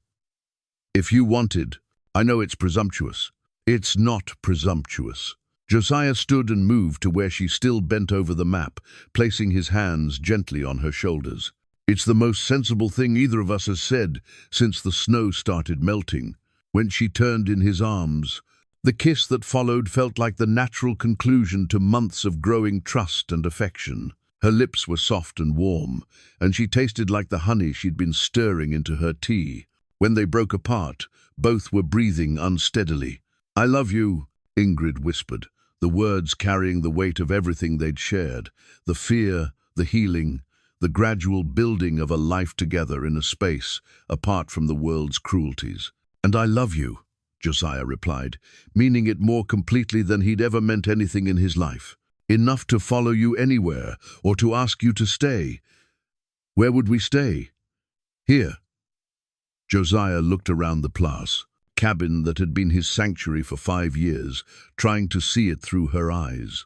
"If you wanted, I know it's presumptuous." "It's not presumptuous." Josiah stood and moved to where she still bent over the map, placing his hands gently on her shoulders. "It's the most sensible thing either of us has said since the snow started melting." When she turned in his arms, the kiss that followed felt like the natural conclusion to months of growing trust and affection. Her lips were soft and warm, and she tasted like the honey she'd been stirring into her tea. When they broke apart, both were breathing unsteadily. "I love you," Ingrid whispered, the words carrying the weight of everything they'd shared, the fear, the healing, the gradual building of a life together in a space apart from the world's cruelties. "And I love you," Josiah replied, meaning it more completely than he'd ever meant anything in his life. "Enough to follow you anywhere, or to ask you to stay." "Where would we stay?" "Here." Josiah looked around the place, cabin that had been his sanctuary for 5 years, trying to see it through her eyes.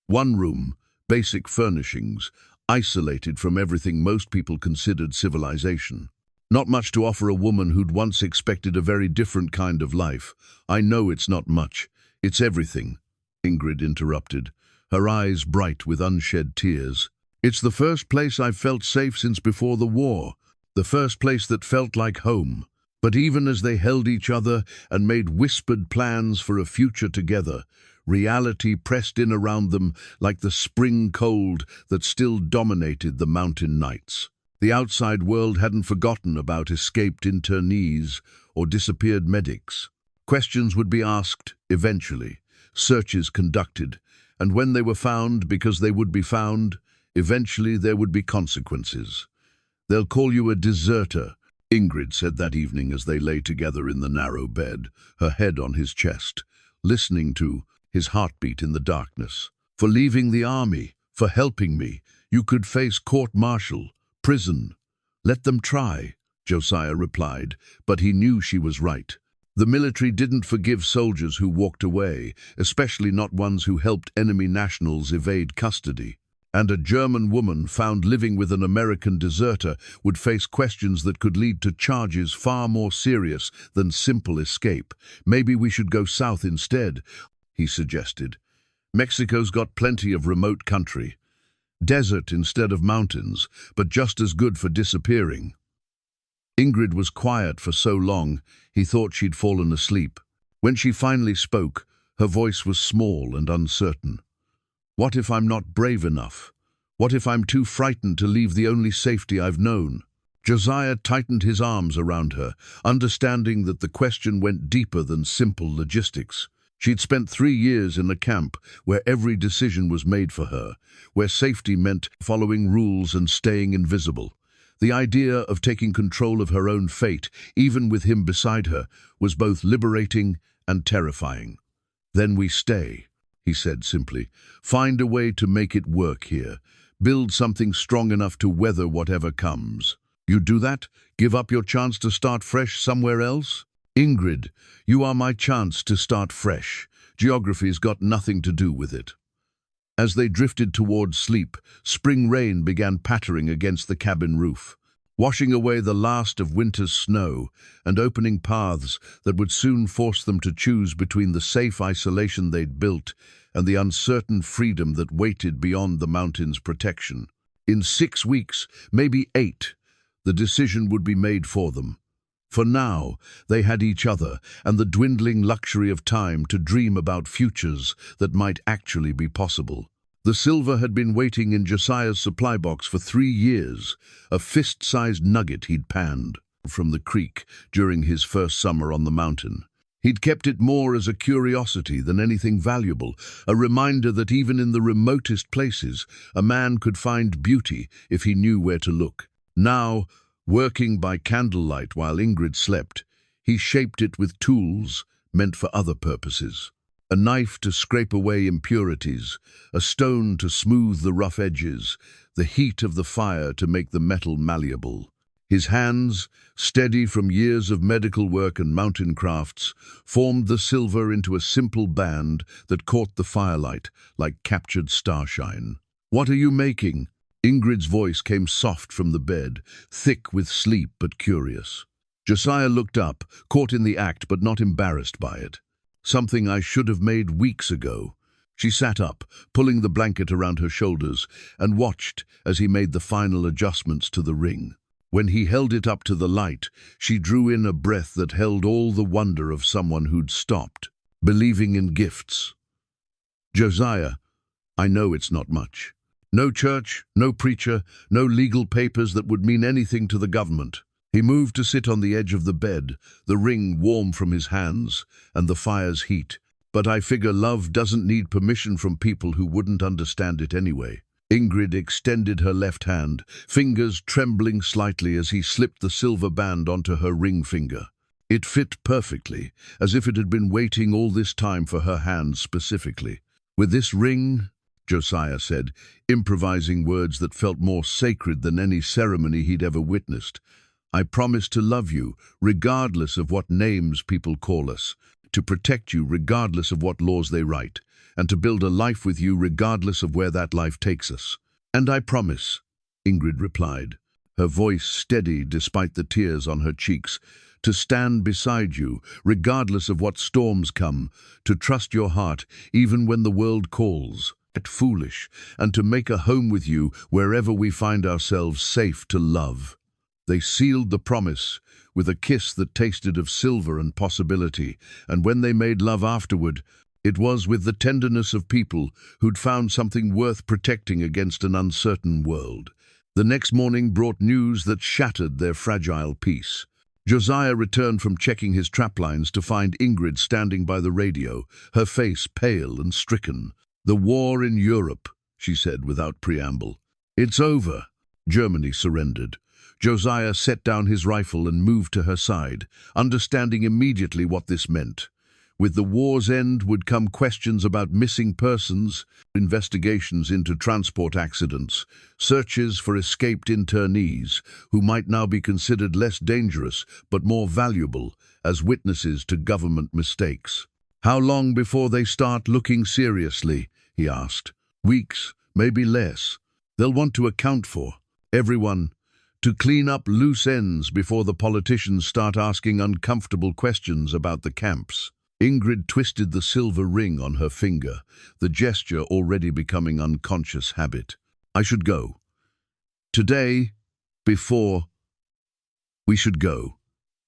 One room, basic furnishings, isolated from everything most people considered civilization. Not much to offer a woman who'd once expected a very different kind of life. "I know it's not much. It's everything," Ingrid interrupted, her eyes bright with unshed tears. "It's the first place I've felt safe since before the war, the first place that felt like home." But even as they held each other and made whispered plans for a future together, reality pressed in around them like the spring cold that still dominated the mountain nights. The outside world hadn't forgotten about escaped internees or disappeared medics. Questions would be asked, eventually, searches conducted, and when they were found, because they would be found, eventually there would be consequences. "They'll call you a deserter," Ingrid said that evening as they lay together in the narrow bed, her head on his chest, listening to his heartbeat in the darkness. "For leaving the army, for helping me, you could face court-martial, prison." "Let them try," Josiah replied, but he knew she was right. The military didn't forgive soldiers who walked away, especially not ones who helped enemy nationals evade custody. And a German woman found living with an American deserter would face questions that could lead to charges far more serious than simple escape. "Maybe we should go south instead," he suggested. "Mexico's got plenty of remote country. Desert instead of mountains, but just as good for disappearing." Ingrid was quiet for so long, he thought she'd fallen asleep. When she finally spoke, her voice was small and uncertain. "What if I'm not brave enough? What if I'm too frightened to leave the only safety I've known?" Josiah tightened his arms around her, understanding that the question went deeper than simple logistics. She'd spent 3 years in a camp where every decision was made for her, where safety meant following rules and staying invisible. The idea of taking control of her own fate, even with him beside her, was both liberating and terrifying. "Then we stay," he said simply. "Find a way to make it work here. Build something strong enough to weather whatever comes. You do that? Give up your chance to start fresh somewhere else?" "Ingrid, you are my chance to start fresh. Geography's got nothing to do with it." As they drifted towards sleep, spring rain began pattering against the cabin roof. washing away the last of winter's snow and opening paths that would soon force them to choose between the safe isolation they'd built and the uncertain freedom that waited beyond the mountain's protection. In 6 weeks, maybe 8, the decision would be made for them. For now, they had each other and the dwindling luxury of time to dream about futures that might actually be possible. The silver had been waiting in Josiah's supply box for 3 years, a fist-sized nugget he'd panned from the creek during his first summer on the mountain. He'd kept it more as a curiosity than anything valuable, a reminder that even in the remotest places, a man could find beauty if he knew where to look. Now, working by candlelight while Ingrid slept, he shaped it with tools meant for other purposes. A knife to scrape away impurities, a stone to smooth the rough edges, the heat of the fire to make the metal malleable. His hands, steady from years of medical work and mountain crafts, formed the silver into a simple band that caught the firelight like captured starshine. "What are you making?" Ingrid's voice came soft from the bed, thick with sleep but curious. Josiah looked up, caught in the act but not embarrassed by it. "Something I should have made weeks ago." She sat up, pulling the blanket around her shoulders, and watched as he made the final adjustments to the ring. When he held it up to the light, she drew in a breath that held all the wonder of someone who'd stopped, believing in gifts. "Josiah, I know it's not much. No church, no preacher, no legal papers that would mean anything to the government." He moved to sit on the edge of the bed, the ring warm from his hands and the fire's heat. "But I figure love doesn't need permission from people who wouldn't understand it anyway." Ingrid extended her left hand, fingers trembling slightly as he slipped the silver band onto her ring finger. It fit perfectly, as if it had been waiting all this time for her hand specifically. "With this ring," Josiah said, improvising words that felt more sacred than any ceremony he'd ever witnessed, "I promise to love you, regardless of what names people call us, to protect you regardless of what laws they write, and to build a life with you regardless of where that life takes us." "And I promise," Ingrid replied, her voice steady despite the tears on her cheeks, "to stand beside you, regardless of what storms come, to trust your heart even when the world calls, act foolish, and to make a home with you wherever we find ourselves safe to love." They sealed the promise with a kiss that tasted of silver and possibility, and when they made love afterward, it was with the tenderness of people who'd found something worth protecting against an uncertain world. The next morning brought news that shattered their fragile peace. Josiah returned from checking his traplines to find Ingrid standing by the radio, her face pale and stricken. "The war in Europe," she said without preamble. "It's over." Germany surrendered. Josiah set down his rifle and moved to her side, understanding immediately what this meant. With the war's end would come questions about missing persons, investigations into transport accidents, searches for escaped internees, who might now be considered less dangerous but more valuable as witnesses to government mistakes. "How long before they start looking seriously?" he asked. "Weeks, maybe less. They'll want to account for everyone, to clean up loose ends before the politicians start asking uncomfortable questions about the camps." Ingrid twisted the silver ring on her finger, the gesture already becoming unconscious habit. "I should go. Today, before..." "We should go,"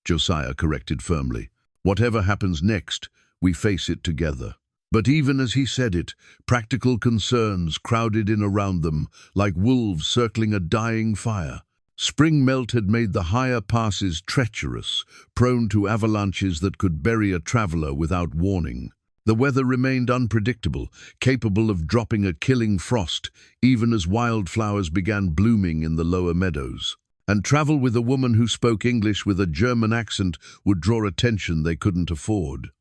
Josiah corrected firmly. "Whatever happens next, we face it together." But even as he said it, practical concerns crowded in around them, like wolves circling a dying fire. Spring melt had made the higher passes treacherous, prone to avalanches that could bury a traveler without warning. The weather remained unpredictable, capable of dropping a killing frost, even as wildflowers began blooming in the lower meadows. And travel with a woman who spoke English with a German accent would draw attention they couldn't afford.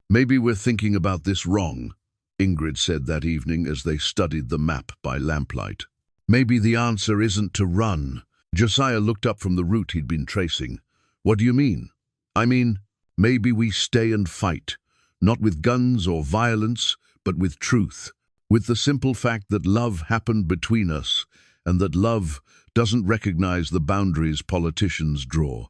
"Maybe we're thinking about this wrong," Ingrid said that evening as they studied the map by lamplight. "Maybe the answer isn't to run." Josiah looked up from the route he'd been tracing. "What do you mean?" "I mean, maybe we stay and fight, not with guns or violence, but with truth, with the simple fact that love happened between us, and that love doesn't recognize the boundaries politicians draw.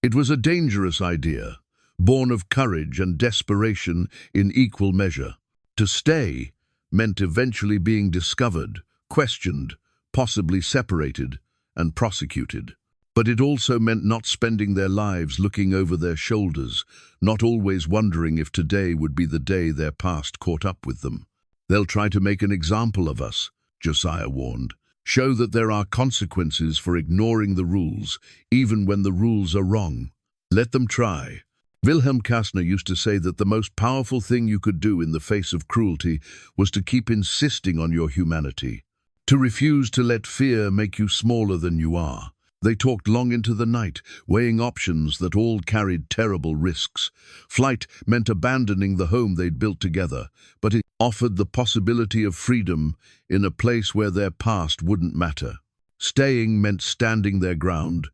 It was a dangerous idea, born of courage and desperation in equal measure. To stay meant eventually being discovered, questioned, possibly separated, and prosecuted. But it also meant not spending their lives looking over their shoulders, not always wondering if today would be the day their past caught up with them. "They'll try to make an example of us," Josiah warned. "Show that there are consequences for ignoring the rules, even when the rules are wrong. Let them try." Wilhelm Kastner used to say that the most powerful thing you could do in the face of cruelty was to keep insisting on your humanity, to refuse to let fear make you smaller than you are. They talked long into the night, weighing options that all carried terrible risks. Flight meant abandoning the home they'd built together, but it offered the possibility of freedom in a place where their past wouldn't matter. Staying meant standing their ground,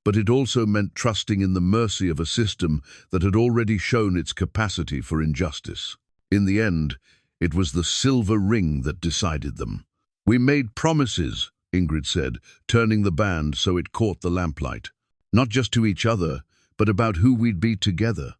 but it also meant trusting in the mercy of a system that had already shown its capacity for injustice. In the end, it was the silver ring that decided them. "We made promises," Ingrid said, turning the band so it caught the lamplight. "Not just to each other, but about who we'd be together.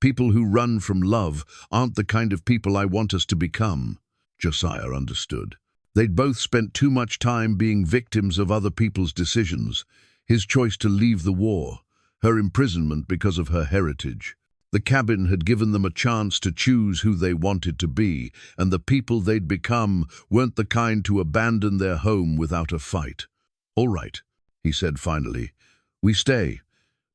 People who run from love aren't the kind of people I want us to become." Josiah understood. They'd both spent too much time being victims of other people's decisions. His choice to leave the war, her imprisonment because of her heritage. The cabin had given them a chance to choose who they wanted to be, and the people they'd become weren't the kind to abandon their home without a fight. "All right," he said finally. "We stay.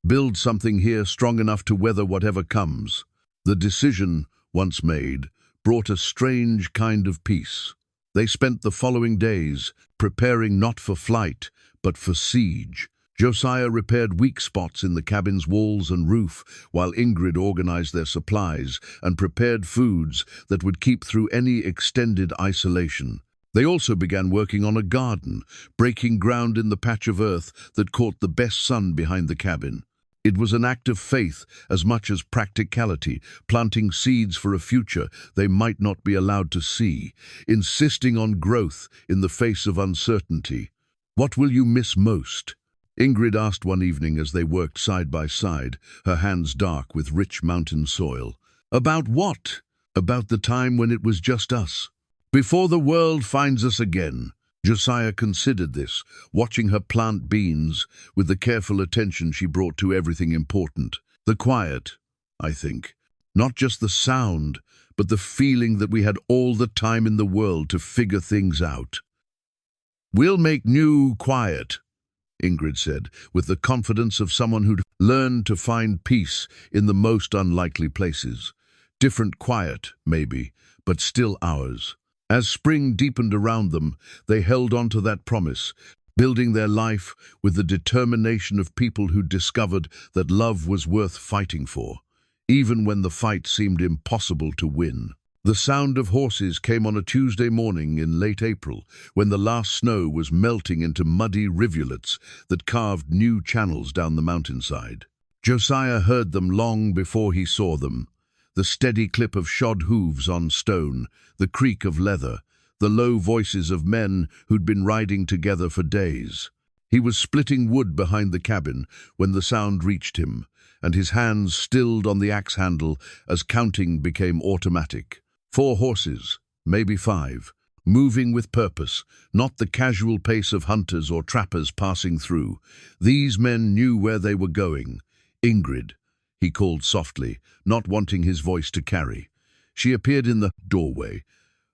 Build something here strong enough to weather whatever comes." The decision, once made, brought a strange kind of peace. They spent the following days preparing not for flight, but for siege. Josiah repaired weak spots in the cabin's walls and roof, while Ingrid organized their supplies and prepared foods that would keep through any extended isolation. They also began working on a garden, breaking ground in the patch of earth that caught the best sun behind the cabin. It was an act of faith as much as practicality, planting seeds for a future they might not be allowed to see, insisting on growth in the face of uncertainty. "What will you miss most?" Ingrid asked one evening as they worked side by side, her hands dark with rich mountain soil. "About what?" "About the time when it was just us. Before the world finds us again." Josiah considered this, watching her plant beans with the careful attention she brought to everything important. "The quiet, I think. Not just the sound, but the feeling that we had all the time in the world to figure things out." "We'll make new quiet," Ingrid said, with the confidence of someone who'd learned to find peace in the most unlikely places. Different quiet, maybe, but still ours. As spring deepened around them, they held on to that promise, building their life with the determination of people who discovered that love was worth fighting for, even when the fight seemed impossible to win. The sound of horses came on a Tuesday morning in late April, when the last snow was melting into muddy rivulets that carved new channels down the mountainside. Josiah heard them long before he saw them. The steady clip of shod hooves on stone, the creak of leather, the low voices of men who'd been riding together for days. He was splitting wood behind the cabin when the sound reached him, and his hands stilled on the axe handle as counting became automatic. 4 horses, maybe 5, moving with purpose, not the casual pace of hunters or trappers passing through. These men knew where they were going. "Ingrid," he called softly, not wanting his voice to carry. She appeared in the doorway,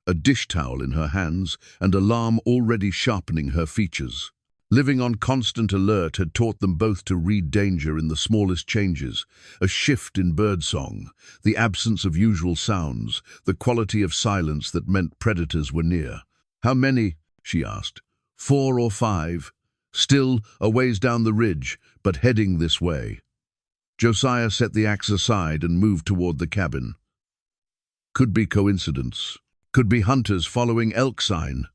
a dish towel in her hands and alarm already sharpening her features. Living on constant alert had taught them both to read danger in the smallest changes, a shift in birdsong, the absence of usual sounds, the quality of silence that meant predators were near. "How many?" she asked. 4 or 5. Still a ways down the ridge, but heading this way. Josiah set the axe aside and moved toward the cabin. Could be coincidence. Could be hunters following elk sign.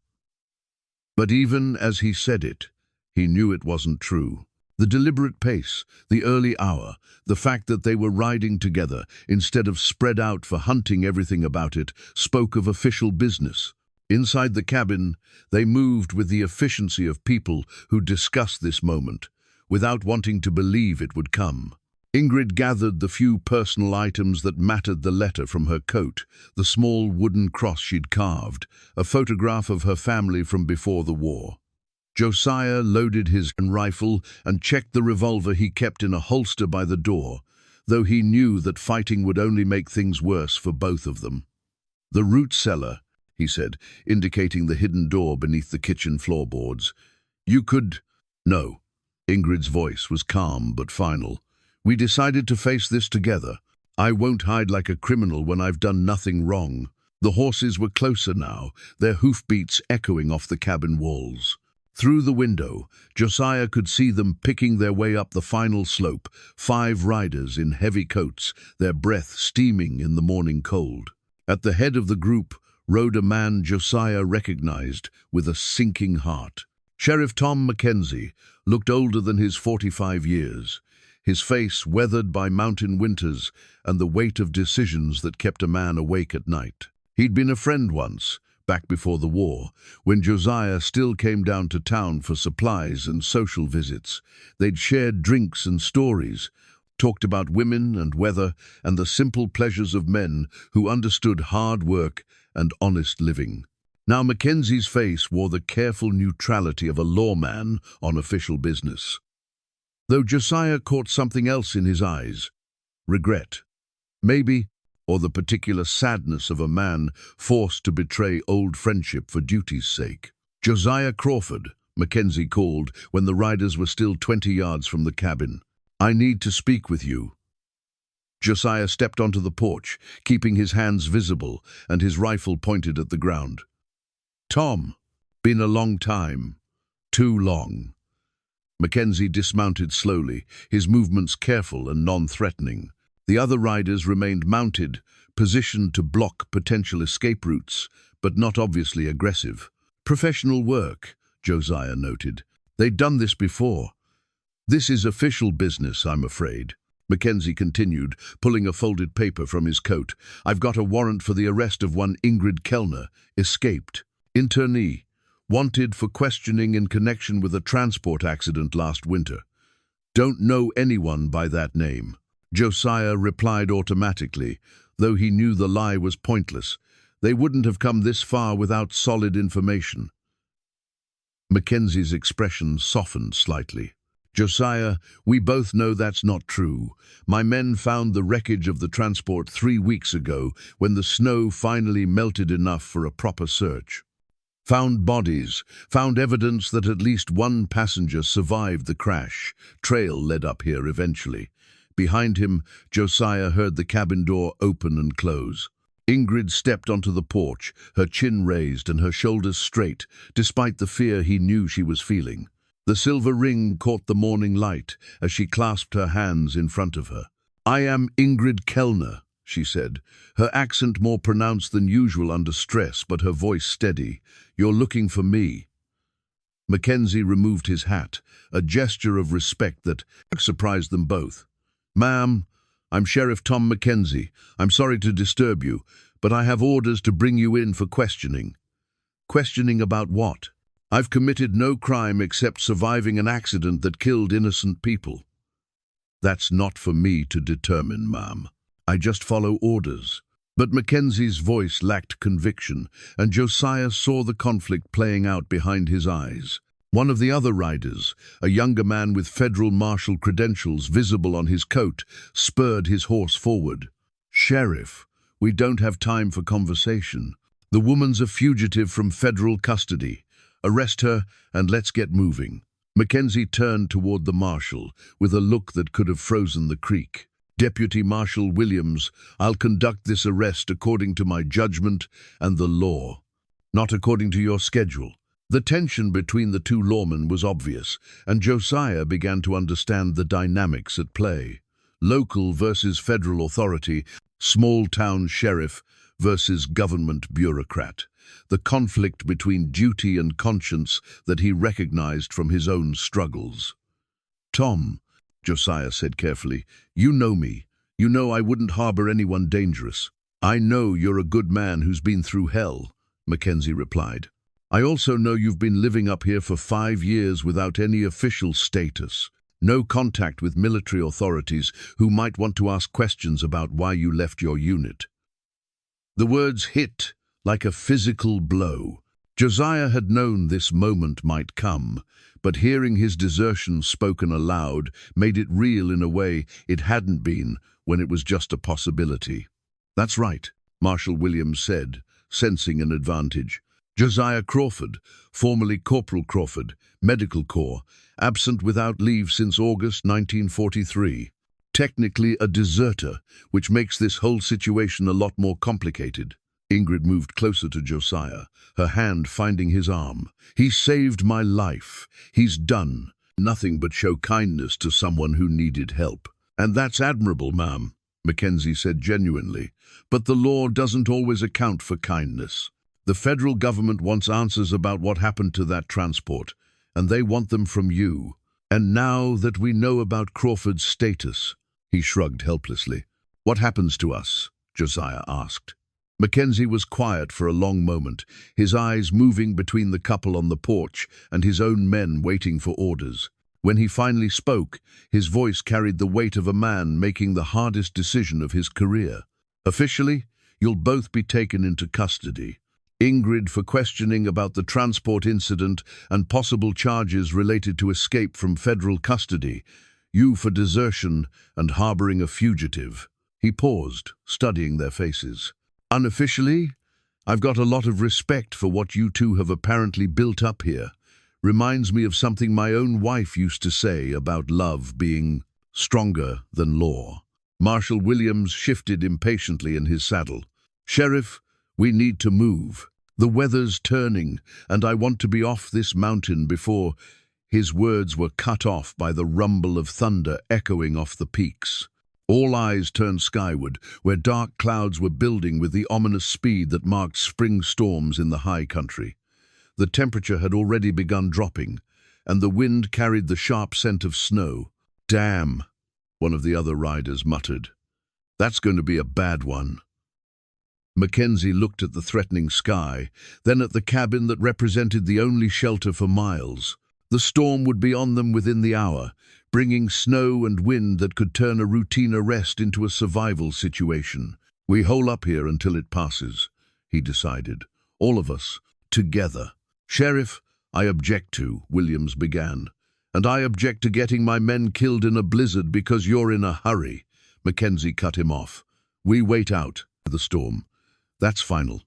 But even as he said it, he knew it wasn't true. The deliberate pace, the early hour, the fact that they were riding together instead of spread out for hunting, everything about it spoke of official business. Inside the cabin, they moved with the efficiency of people who discuss this moment, without wanting to believe it would come. Ingrid gathered the few personal items that mattered: the letter from her coat, the small wooden cross she'd carved, a photograph of her family from before the war. Josiah loaded his rifle and checked the revolver he kept in a holster by the door, though he knew that fighting would only make things worse for both of them. "The root cellar," he said, indicating the hidden door beneath the kitchen floorboards. "You could—" "No." Ingrid's voice was calm but final. "We decided to face this together. I won't hide like a criminal when I've done nothing wrong." The horses were closer now, their hoofbeats echoing off the cabin walls. Through the window, Josiah could see them picking their way up the final slope, 5 riders in heavy coats, their breath steaming in the morning cold. At the head of the group rode a man Josiah recognized with a sinking heart. Sheriff Tom Mackenzie looked older than his 45 years, his face weathered by mountain winters and the weight of decisions that kept a man awake at night. He'd been a friend once, back before the war, when Josiah still came down to town for supplies and social visits. They'd shared drinks and stories, talked about women and weather and the simple pleasures of men who understood hard work and honest living. Now Mackenzie's face wore the careful neutrality of a lawman on official business. Though Josiah caught something else in his eyes: regret, maybe, or the particular sadness of a man forced to betray old friendship for duty's sake. "Josiah Crawford," Mackenzie called when the riders were still 20 yards from the cabin. "I need to speak with you." Josiah stepped onto the porch, keeping his hands visible and his rifle pointed at the ground. "Tom, been a long time. Too long." Mackenzie dismounted slowly, his movements careful and non-threatening. The other riders remained mounted, positioned to block potential escape routes, but not obviously aggressive. "Professional work," Josiah noted. "They'd done this before. This is official business, I'm afraid." Mackenzie continued, pulling a folded paper from his coat. "I've got a warrant for the arrest of one Ingrid Kellner, escaped. Internee, wanted for questioning in connection with a transport accident last winter. Don't know anyone by that name." Josiah replied automatically, though he knew the lie was pointless. They wouldn't have come this far without solid information. Mackenzie's expression softened slightly. "Josiah, we both know that's not true. My men found the wreckage of the transport 3 weeks ago when the snow finally melted enough for a proper search. Found bodies, found evidence that at least one passenger survived the crash. Trail led up here eventually." Behind him, Josiah heard the cabin door open and close. Ingrid stepped onto the porch, her chin raised and her shoulders straight, despite the fear he knew she was feeling. The silver ring caught the morning light as she clasped her hands in front of her. "I am Ingrid Kellner," she said, her accent more pronounced than usual under stress, but her voice steady. "You're looking for me." Mackenzie removed his hat, a gesture of respect that surprised them both. "Ma'am, I'm Sheriff Tom Mackenzie. I'm sorry to disturb you, but I have orders to bring you in for questioning." "Questioning about what?" "I've committed no crime except surviving an accident that killed innocent people." "That's not for me to determine, ma'am. I just follow orders." But Mackenzie's voice lacked conviction, and Josiah saw the conflict playing out behind his eyes. One of the other riders, a younger man with federal marshal credentials visible on his coat, spurred his horse forward. "Sheriff, we don't have time for conversation. The woman's a fugitive from federal custody. Arrest her and let's get moving." Mackenzie turned toward the marshal with a look that could have frozen the creek. "Deputy Marshal Williams, I'll conduct this arrest according to my judgment and the law, not according to your schedule." The tension between the two lawmen was obvious, and Josiah began to understand the dynamics at play. Local versus federal authority, small-town sheriff versus government bureaucrat. The conflict between duty and conscience that he recognized from his own struggles. "Tom," Josiah said carefully, "you know me. You know I wouldn't harbor anyone dangerous. I know you're a good man who's been through hell. Mackenzie replied. "I also know you've been living up here for 5 years without any official status. No contact with military authorities who might want to ask questions about why you left your unit." The words hit like a physical blow. Josiah had known this moment might come, but hearing his desertion spoken aloud made it real in a way it hadn't been when it was just a possibility. "That's right," Marshal Williams said, sensing an advantage. "Josiah Crawford, formerly Corporal Crawford, Medical Corps, absent without leave since August 1943. Technically a deserter, which makes this whole situation a lot more complicated." Ingrid moved closer to Josiah, her hand finding his arm. "He saved my life. He's done nothing but show kindness to someone who needed help. And that's admirable, ma'am," Mackenzie said genuinely. "But the law doesn't always account for kindness. The federal government wants answers about what happened to that transport, and they want them from you. And now that we know about Crawford's status," he shrugged helplessly. "What happens to us?" Josiah asked. Mackenzie was quiet for a long moment, his eyes moving between the couple on the porch and his own men waiting for orders. When he finally spoke, his voice carried the weight of a man making the hardest decision of his career. "Officially, you'll both be taken into custody. Ingrid for questioning about the transport incident and possible charges related to escape from federal custody. You for desertion and harboring a fugitive." He paused, studying their faces. "Unofficially, I've got a lot of respect for what you two have apparently built up here. Reminds me of something my own wife used to say about love being stronger than law." Marshal Williams shifted impatiently in his saddle. "Sheriff, we need to move. The weather's turning, and I want to be off this mountain before—" His words were cut off by the rumble of thunder echoing off the peaks. All eyes turned skyward, where dark clouds were building with the ominous speed that marked spring storms in the high country. The temperature had already begun dropping, and the wind carried the sharp scent of snow. "Damn," one of the other riders muttered. "That's going to be a bad one." Mackenzie looked at the threatening sky, then at the cabin that represented the only shelter for miles. The storm would be on them within the hour, bringing snow and wind that could turn a routine arrest into a survival situation. "We hole up here until it passes," he decided. "All of us, together." "Sheriff, I object to," Williams began. "And I object to getting my men killed in a blizzard because you're in a hurry." Mackenzie cut him off. "We wait out the storm. That's final."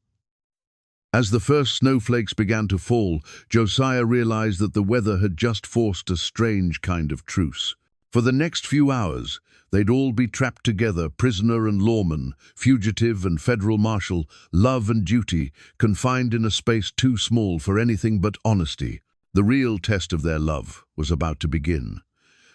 As the first snowflakes began to fall, Josiah realized that the weather had just forced a strange kind of truce. For the next few hours, they'd all be trapped together, prisoner and lawman, fugitive and federal marshal, love and duty, confined in a space too small for anything but honesty. The real test of their love was about to begin.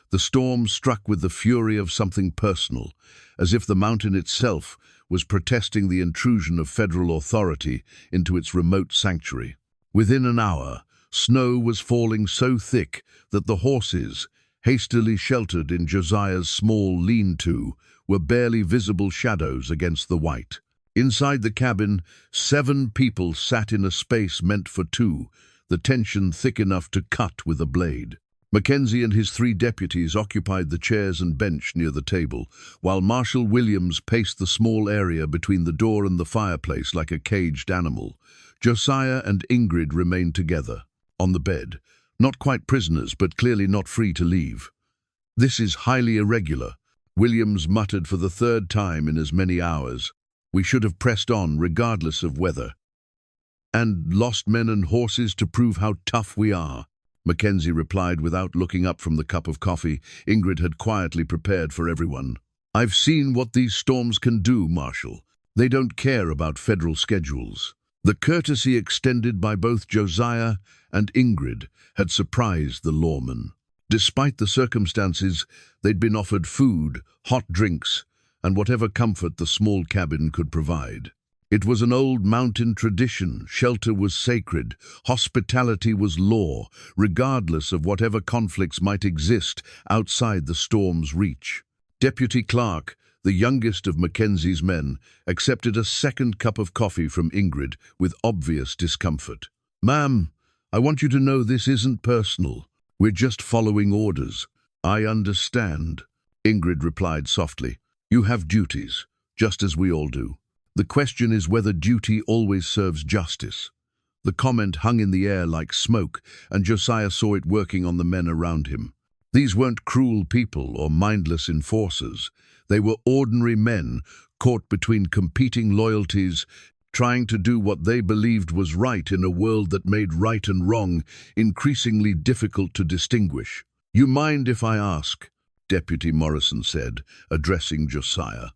The storm struck with the fury of something personal, as if the mountain itself was protesting the intrusion of federal authority into its remote sanctuary. Within an hour, snow was falling so thick that the horses, hastily sheltered in Josiah's small lean-to, were barely visible shadows against the white. Inside the cabin, 7 people sat in a space meant for 2, the tension thick enough to cut with a blade. Mackenzie and his 3 deputies occupied the chairs and bench near the table, while Marshal Williams paced the small area between the door and the fireplace like a caged animal. Josiah and Ingrid remained together, on the bed, not quite prisoners but clearly not free to leave. "This is highly irregular," Williams muttered for the 3rd time in as many hours. "We should have pressed on regardless of weather. And lost men and horses to prove how tough we are," Mackenzie replied without looking up from the cup of coffee Ingrid had quietly prepared for everyone. "I've seen what these storms can do, Marshal. They don't care about federal schedules." The courtesy extended by both Josiah and Ingrid had surprised the lawmen. Despite the circumstances, they'd been offered food, hot drinks, and whatever comfort the small cabin could provide. It was an old mountain tradition. Shelter was sacred. Hospitality was law, regardless of whatever conflicts might exist outside the storm's reach. Deputy Clark, the youngest of Mackenzie's men, accepted a second cup of coffee from Ingrid with obvious discomfort. "Ma'am, I want you to know this isn't personal. We're just following orders." "I understand," Ingrid replied softly. "You have duties, just as we all do. The question is whether duty always serves justice." The comment hung in the air like smoke, and Josiah saw it working on the men around him. These weren't cruel people or mindless enforcers. They were ordinary men caught between competing loyalties, trying to do what they believed was right in a world that made right and wrong increasingly difficult to distinguish. "You mind if I ask?" Deputy Morrison said, addressing Josiah.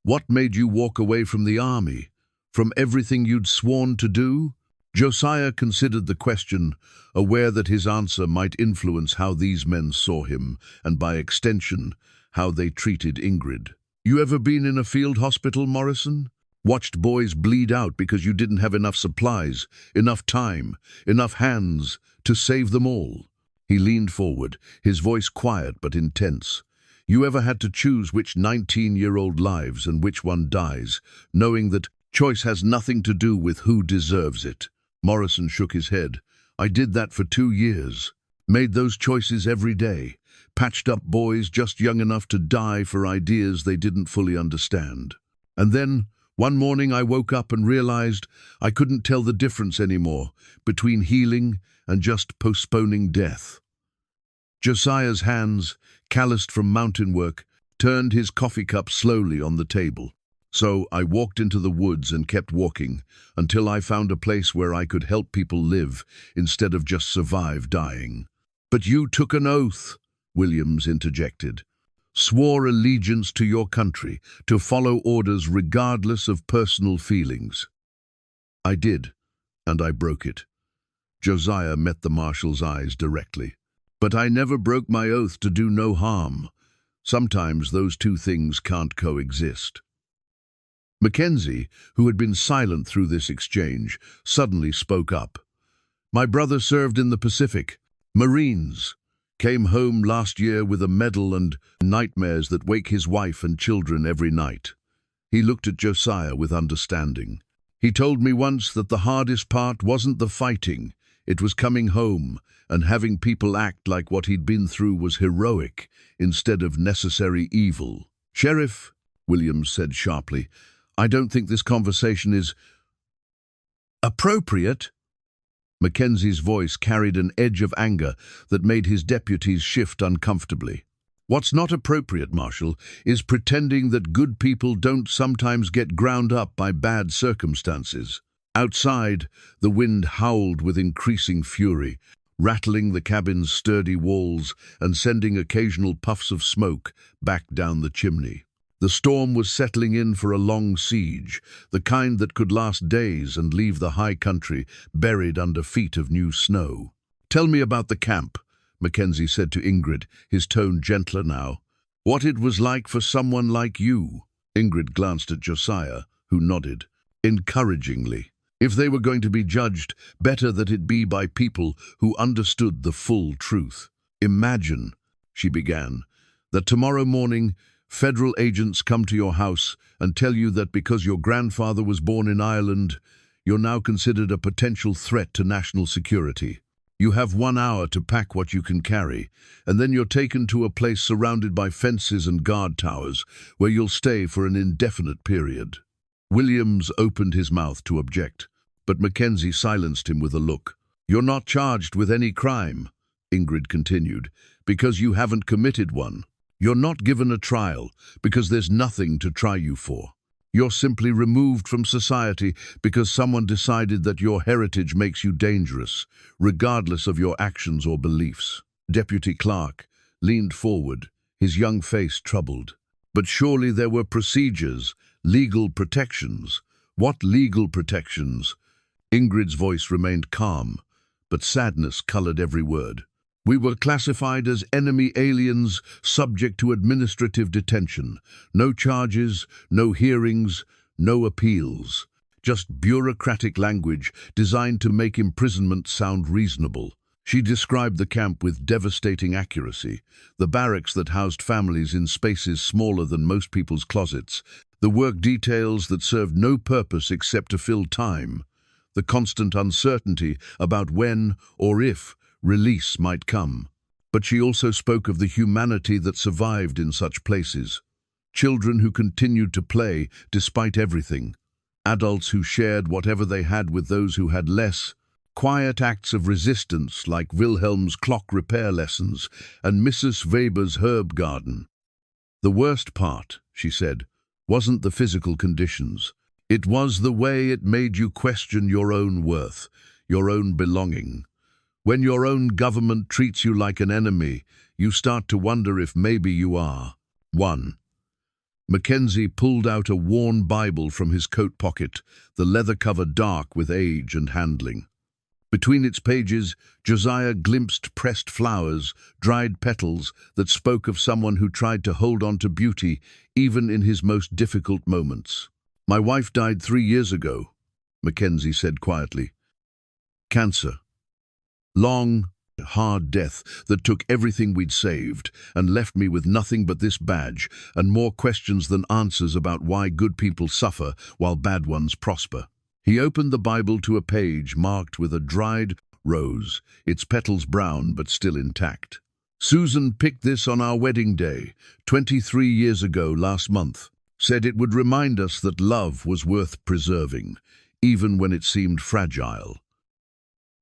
"What made you walk away from the army? From everything you'd sworn to do?" Josiah considered the question, aware that his answer might influence how these men saw him, and by extension, how they treated Ingrid. "You ever been in a field hospital, Morrison? Watched boys bleed out because you didn't have enough supplies, enough time, enough hands to save them all?" He leaned forward, his voice quiet but intense. "You ever had to choose which 19-year-old lives and which one dies, knowing that choice has nothing to do with who deserves it?" Morrison shook his head. "I did that for 2 years. Made those choices every day. Patched up boys just young enough to die for ideas they didn't fully understand. And then, one morning I woke up and realized I couldn't tell the difference anymore between healing and just postponing death." Josiah's hands, calloused from mountain work, turned his coffee cup slowly on the table. "So I walked into the woods and kept walking until I found a place where I could help people live instead of just survive dying." "But you took an oath," Williams interjected. "Swore allegiance to your country, to follow orders regardless of personal feelings." "I did, and I broke it." Josiah met the marshal's eyes directly. "But I never broke my oath to do no harm. Sometimes those two things can't coexist." Mackenzie, who had been silent through this exchange, suddenly spoke up. "My brother served in the Pacific, Marines. Came home last year with a medal and nightmares that wake his wife and children every night." He looked at Josiah with understanding. "He told me once that the hardest part wasn't the fighting, it was coming home and having people act like what he'd been through was heroic instead of necessary evil." "Sheriff," Williams said sharply, "I don't think this conversation is appropriate." Mackenzie's voice carried an edge of anger that made his deputies shift uncomfortably. "What's not appropriate, Marshal, is pretending that good people don't sometimes get ground up by bad circumstances." Outside, the wind howled with increasing fury, rattling the cabin's sturdy walls and sending occasional puffs of smoke back down the chimney. The storm was settling in for a long siege, the kind that could last days and leave the high country buried under feet of new snow. "Tell me about the camp," Mackenzie said to Ingrid, his tone gentler now. "What it was like for someone like you." Ingrid glanced at Josiah, who nodded, encouragingly. If they were going to be judged, better that it be by people who understood the full truth. "Imagine," she began, "that tomorrow morning federal agents come to your house and tell you that because your grandfather was born in Ireland, you're now considered a potential threat to national security. You have 1 hour to pack what you can carry, and then you're taken to a place surrounded by fences and guard towers, where you'll stay for an indefinite period." Williams opened his mouth to object, but Mackenzie silenced him with a look. "You're not charged with any crime," Ingrid continued, "because you haven't committed one. You're not given a trial because there's nothing to try you for. You're simply removed from society because someone decided that your heritage makes you dangerous, regardless of your actions or beliefs." Deputy Clark leaned forward, his young face troubled. "But surely there were procedures, legal protections." "What legal protections?" Ingrid's voice remained calm, but sadness colored every word. "We were classified as enemy aliens subject to administrative detention. No charges, no hearings, no appeals. Just bureaucratic language designed to make imprisonment sound reasonable." She described the camp with devastating accuracy, the barracks that housed families in spaces smaller than most people's closets, the work details that served no purpose except to fill time, the constant uncertainty about when or if release might come. But she also spoke of the humanity that survived in such places. Children who continued to play despite everything, adults who shared whatever they had with those who had less, quiet acts of resistance like Wilhelm's clock repair lessons and Mrs. Weber's herb garden. The worst part, she said, wasn't the physical conditions. It was the way it made you question your own worth, your own belonging. When your own government treats you like an enemy, you start to wonder if maybe you are. 1. Mackenzie pulled out a worn Bible from his coat pocket, the leather cover dark with age and handling. Between its pages, Josiah glimpsed pressed flowers, dried petals that spoke of someone who tried to hold on to beauty even in his most difficult moments. "My wife died 3 years ago," Mackenzie said quietly. "Cancer. Long, hard death that took everything we'd saved and left me with nothing but this badge and more questions than answers about why good people suffer while bad ones prosper." He opened the Bible to a page marked with a dried rose, its petals brown but still intact. "Susan picked this on our wedding day, 23 years ago last month. Said it would remind us that love was worth preserving, even when it seemed fragile."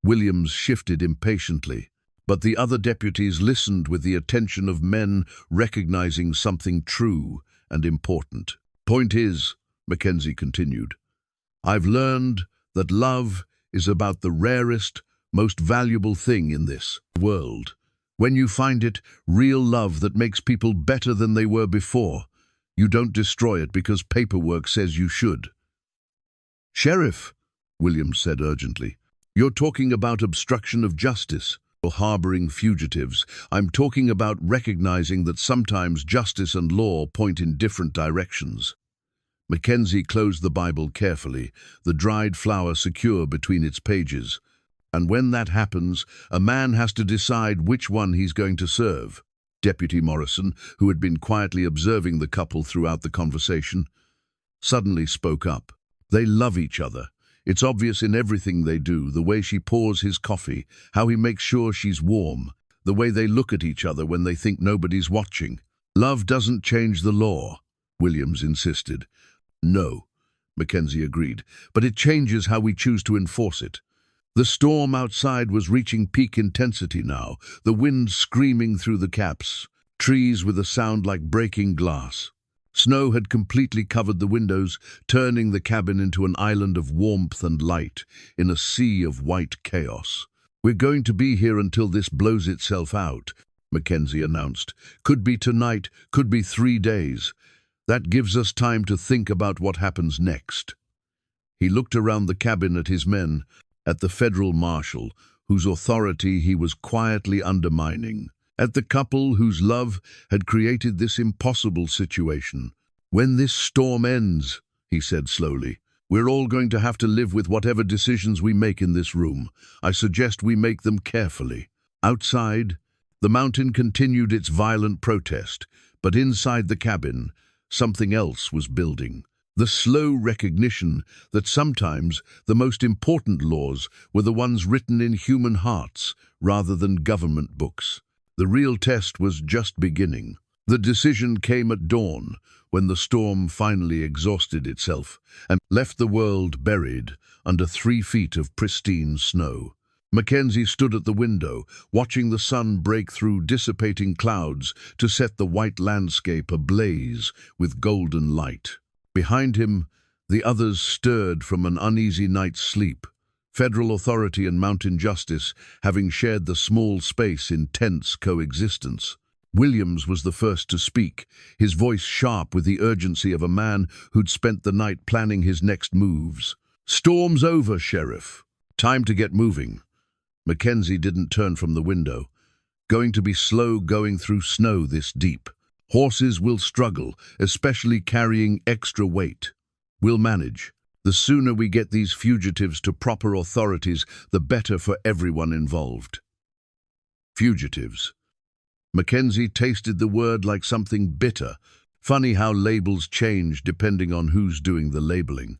Williams shifted impatiently, but the other deputies listened with the attention of men recognizing something true and important. "Point is," Mackenzie continued, "I've learned that love is about the rarest, most valuable thing in this world. When you find it, real love that makes people better than they were before, you don't destroy it because paperwork says you should." "Sheriff," Williams said urgently, "you're talking about obstruction of justice or harboring fugitives. I'm talking about recognizing that sometimes justice and law point in different directions." Mackenzie closed the Bible carefully, the dried flower secure between its pages. "And when that happens, a man has to decide which one he's going to serve." Deputy Morrison, who had been quietly observing the couple throughout the conversation, suddenly spoke up. "They love each other. It's obvious in everything they do, the way she pours his coffee, how he makes sure she's warm, the way they look at each other when they think nobody's watching." "Love doesn't change the law," Williams insisted. "No," Mackenzie agreed, "but it changes how we choose to enforce it." The storm outside was reaching peak intensity now, the wind screaming through the caps, trees with a sound like breaking glass. Snow had completely covered the windows, turning the cabin into an island of warmth and light in a sea of white chaos. "We're going to be here until this blows itself out," Mackenzie announced. "Could be tonight, could be 3 days. That gives us time to think about what happens next." He looked around the cabin at his men, at the federal marshal, whose authority he was quietly undermining, at the couple whose love had created this impossible situation. "When this storm ends," he said slowly, "we're all going to have to live with whatever decisions we make in this room. I suggest we make them carefully." Outside, the mountain continued its violent protest, but inside the cabin, something else was building. The slow recognition that sometimes the most important laws were the ones written in human hearts rather than government books. The real test was just beginning. The decision came at dawn, when the storm finally exhausted itself and left the world buried under 3 feet of pristine snow. Mackenzie stood at the window, watching the sun break through dissipating clouds to set the white landscape ablaze with golden light. Behind him, the others stirred from an uneasy night's sleep, federal authority and mountain justice having shared the small space in tense coexistence. Williams was the first to speak, his voice sharp with the urgency of a man who'd spent the night planning his next moves. "Storm's over, Sheriff. Time to get moving." Mackenzie didn't turn from the window. "Going to be slow going through snow this deep. Horses will struggle, especially carrying extra weight. We'll manage. The sooner we get these fugitives to proper authorities, the better for everyone involved." Fugitives. Mackenzie tasted the word like something bitter. Funny how labels change depending on who's doing the labeling.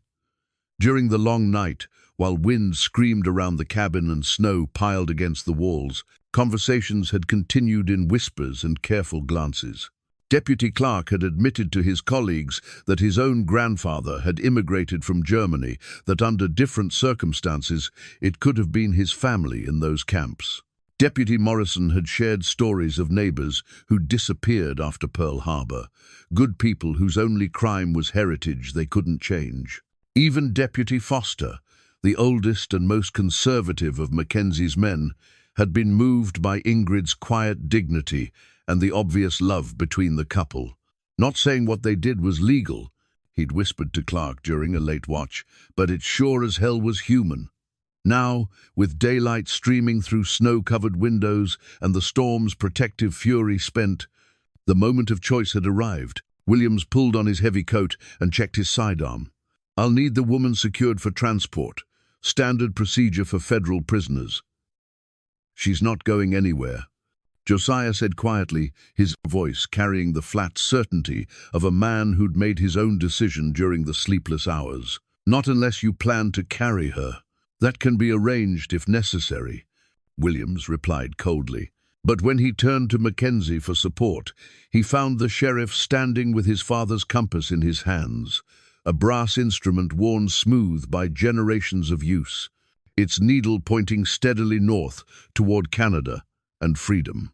During the long night, while wind screamed around the cabin and snow piled against the walls, conversations had continued in whispers and careful glances. Deputy Clark had admitted to his colleagues that his own grandfather had immigrated from Germany, that under different circumstances it could have been his family in those camps. Deputy Morrison had shared stories of neighbors who disappeared after Pearl Harbor, good people whose only crime was heritage they couldn't change. Even Deputy Foster, the oldest and most conservative of Mackenzie's men, had been moved by Ingrid's quiet dignity and the obvious love between the couple. Not saying what they did was legal, he'd whispered to Clark during a late watch, but it sure as hell was human. Now, with daylight streaming through snow-covered windows and the storm's protective fury spent, the moment of choice had arrived. Williams pulled on his heavy coat and checked his sidearm. "I'll need the woman secured for transport. Standard procedure for federal prisoners." "She's not going anywhere," Josiah said quietly, his voice carrying the flat certainty of a man who'd made his own decision during the sleepless hours. "Not unless you plan to carry her. That can be arranged if necessary," Williams replied coldly. But when he turned to Mackenzie for support, he found the sheriff standing with his father's compass in his hands, a brass instrument worn smooth by generations of use, its needle pointing steadily north toward Canada and freedom.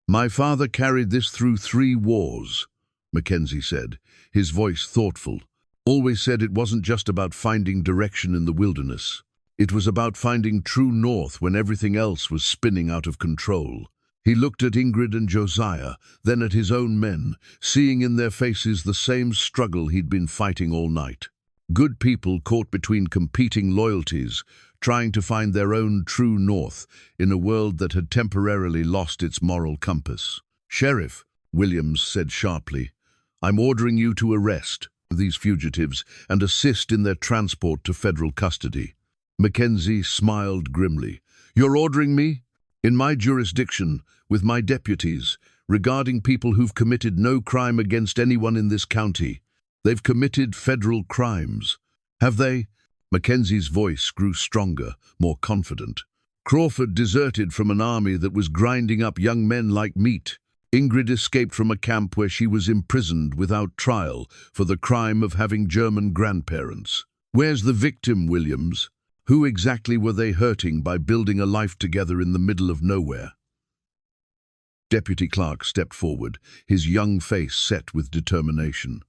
"My father carried this through 3 wars, Mackenzie said, his voice thoughtful. "Always said it wasn't just about finding direction in the wilderness. It was about finding true north when everything else was spinning out of control." He looked at Ingrid and Josiah, then at his own men, seeing in their faces the same struggle he'd been fighting all night. Good people caught between competing loyalties, trying to find their own true north in a world that had temporarily lost its moral compass. "Sheriff," Williams said sharply, "I'm ordering you to arrest these fugitives and assist in their transport to federal custody." Mackenzie smiled grimly. "You're ordering me? In my jurisdiction, with my deputies, regarding people who've committed no crime against anyone in this county. They've committed federal crimes. Have they?" Mackenzie's voice grew stronger, more confident. "Crawford deserted from an army that was grinding up young men like meat. Ingrid escaped from a camp where she was imprisoned without trial for the crime of having German grandparents. Where's the victim, Williams? Who exactly were they hurting by building a life together in the middle of nowhere?" Deputy Clark stepped forward, his young face set with determination.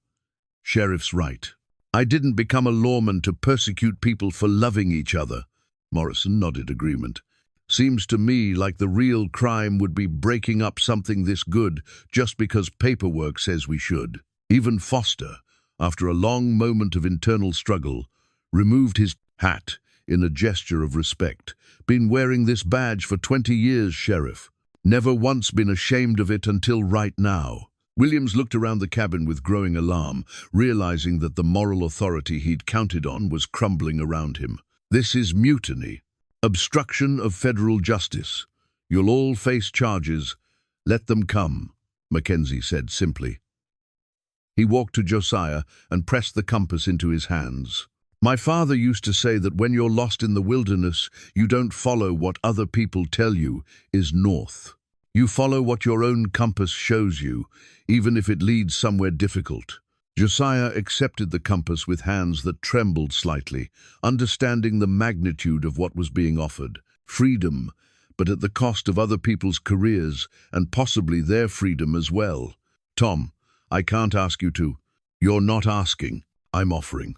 "Sheriff's right. I didn't become a lawman to persecute people for loving each other." Morrison nodded agreement. "Seems to me like the real crime would be breaking up something this good just because paperwork says we should." Even Foster, after a long moment of internal struggle, removed his hat in a gesture of respect. "Been wearing this badge for 20 years, Sheriff. Never once been ashamed of it until right now." Williams looked around the cabin with growing alarm, realizing that the moral authority he'd counted on was crumbling around him. "This is mutiny. Obstruction of federal justice. You'll all face charges. Let them come," Mackenzie said simply. He walked to Josiah and pressed the compass into his hands. "My father used to say that when you're lost in the wilderness, you don't follow what other people tell you is north. You follow what your own compass shows you, even if it leads somewhere difficult." Josiah accepted the compass with hands that trembled slightly, understanding the magnitude of what was being offered. Freedom, but at the cost of other people's careers and possibly their freedom as well. "Tom, I can't ask you to." "You're not asking. I'm offering."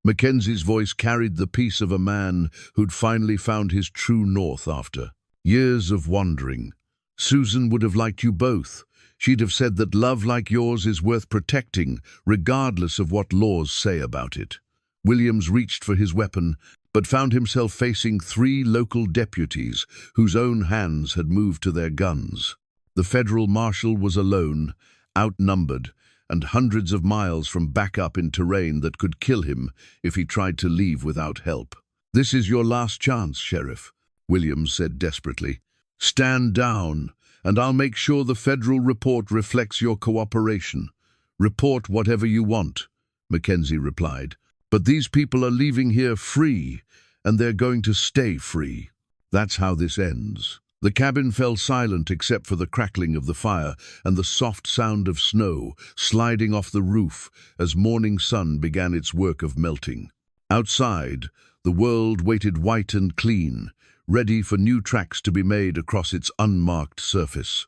Mackenzie's voice carried the peace of a man who'd finally found his true north after years of wandering. "Susan would have liked you both. She'd have said that love like yours is worth protecting, regardless of what laws say about it." Williams reached for his weapon, but found himself facing 3 local deputies whose own hands had moved to their guns. The federal marshal was alone, outnumbered, and hundreds of miles from backup in terrain that could kill him if he tried to leave without help. "This is your last chance, Sheriff," Williams said desperately. Stand down, and I'll make sure the federal report reflects your cooperation. Report whatever you want, Mackenzie replied. But these people are leaving here free, and they're going to stay free. That's how this ends. The cabin fell silent except for the crackling of the fire and the soft sound of snow sliding off the roof as morning sun began its work of melting. Outside, the world waited white and clean, ready for new tracks to be made across its unmarked surface.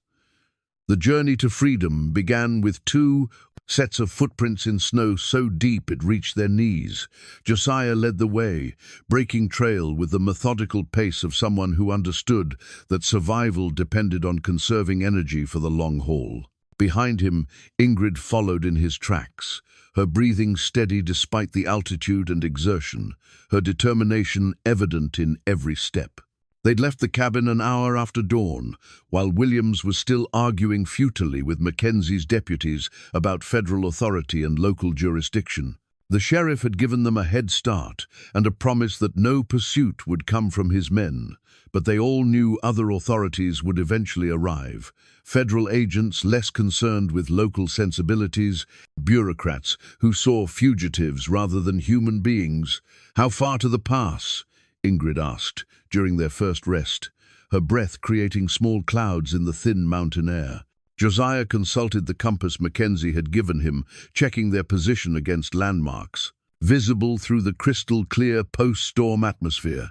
The journey to freedom began with 2 sets of footprints in snow so deep it reached their knees. Josiah led the way, breaking trail with the methodical pace of someone who understood that survival depended on conserving energy for the long haul. Behind him, Ingrid followed in his tracks, her breathing steady despite the altitude and exertion, her determination evident in every step. They'd left the cabin an hour after dawn, while Williams was still arguing futilely with Mackenzie's deputies about federal authority and local jurisdiction. The sheriff had given them a head start and a promise that no pursuit would come from his men, but they all knew other authorities would eventually arrive. Federal agents less concerned with local sensibilities, bureaucrats who saw fugitives rather than human beings. "How far to the pass?" Ingrid asked, during their first rest, her breath creating small clouds in the thin mountain air. Josiah consulted the compass Mackenzie had given him, checking their position against landmarks. Visible through the crystal-clear post-storm atmosphere.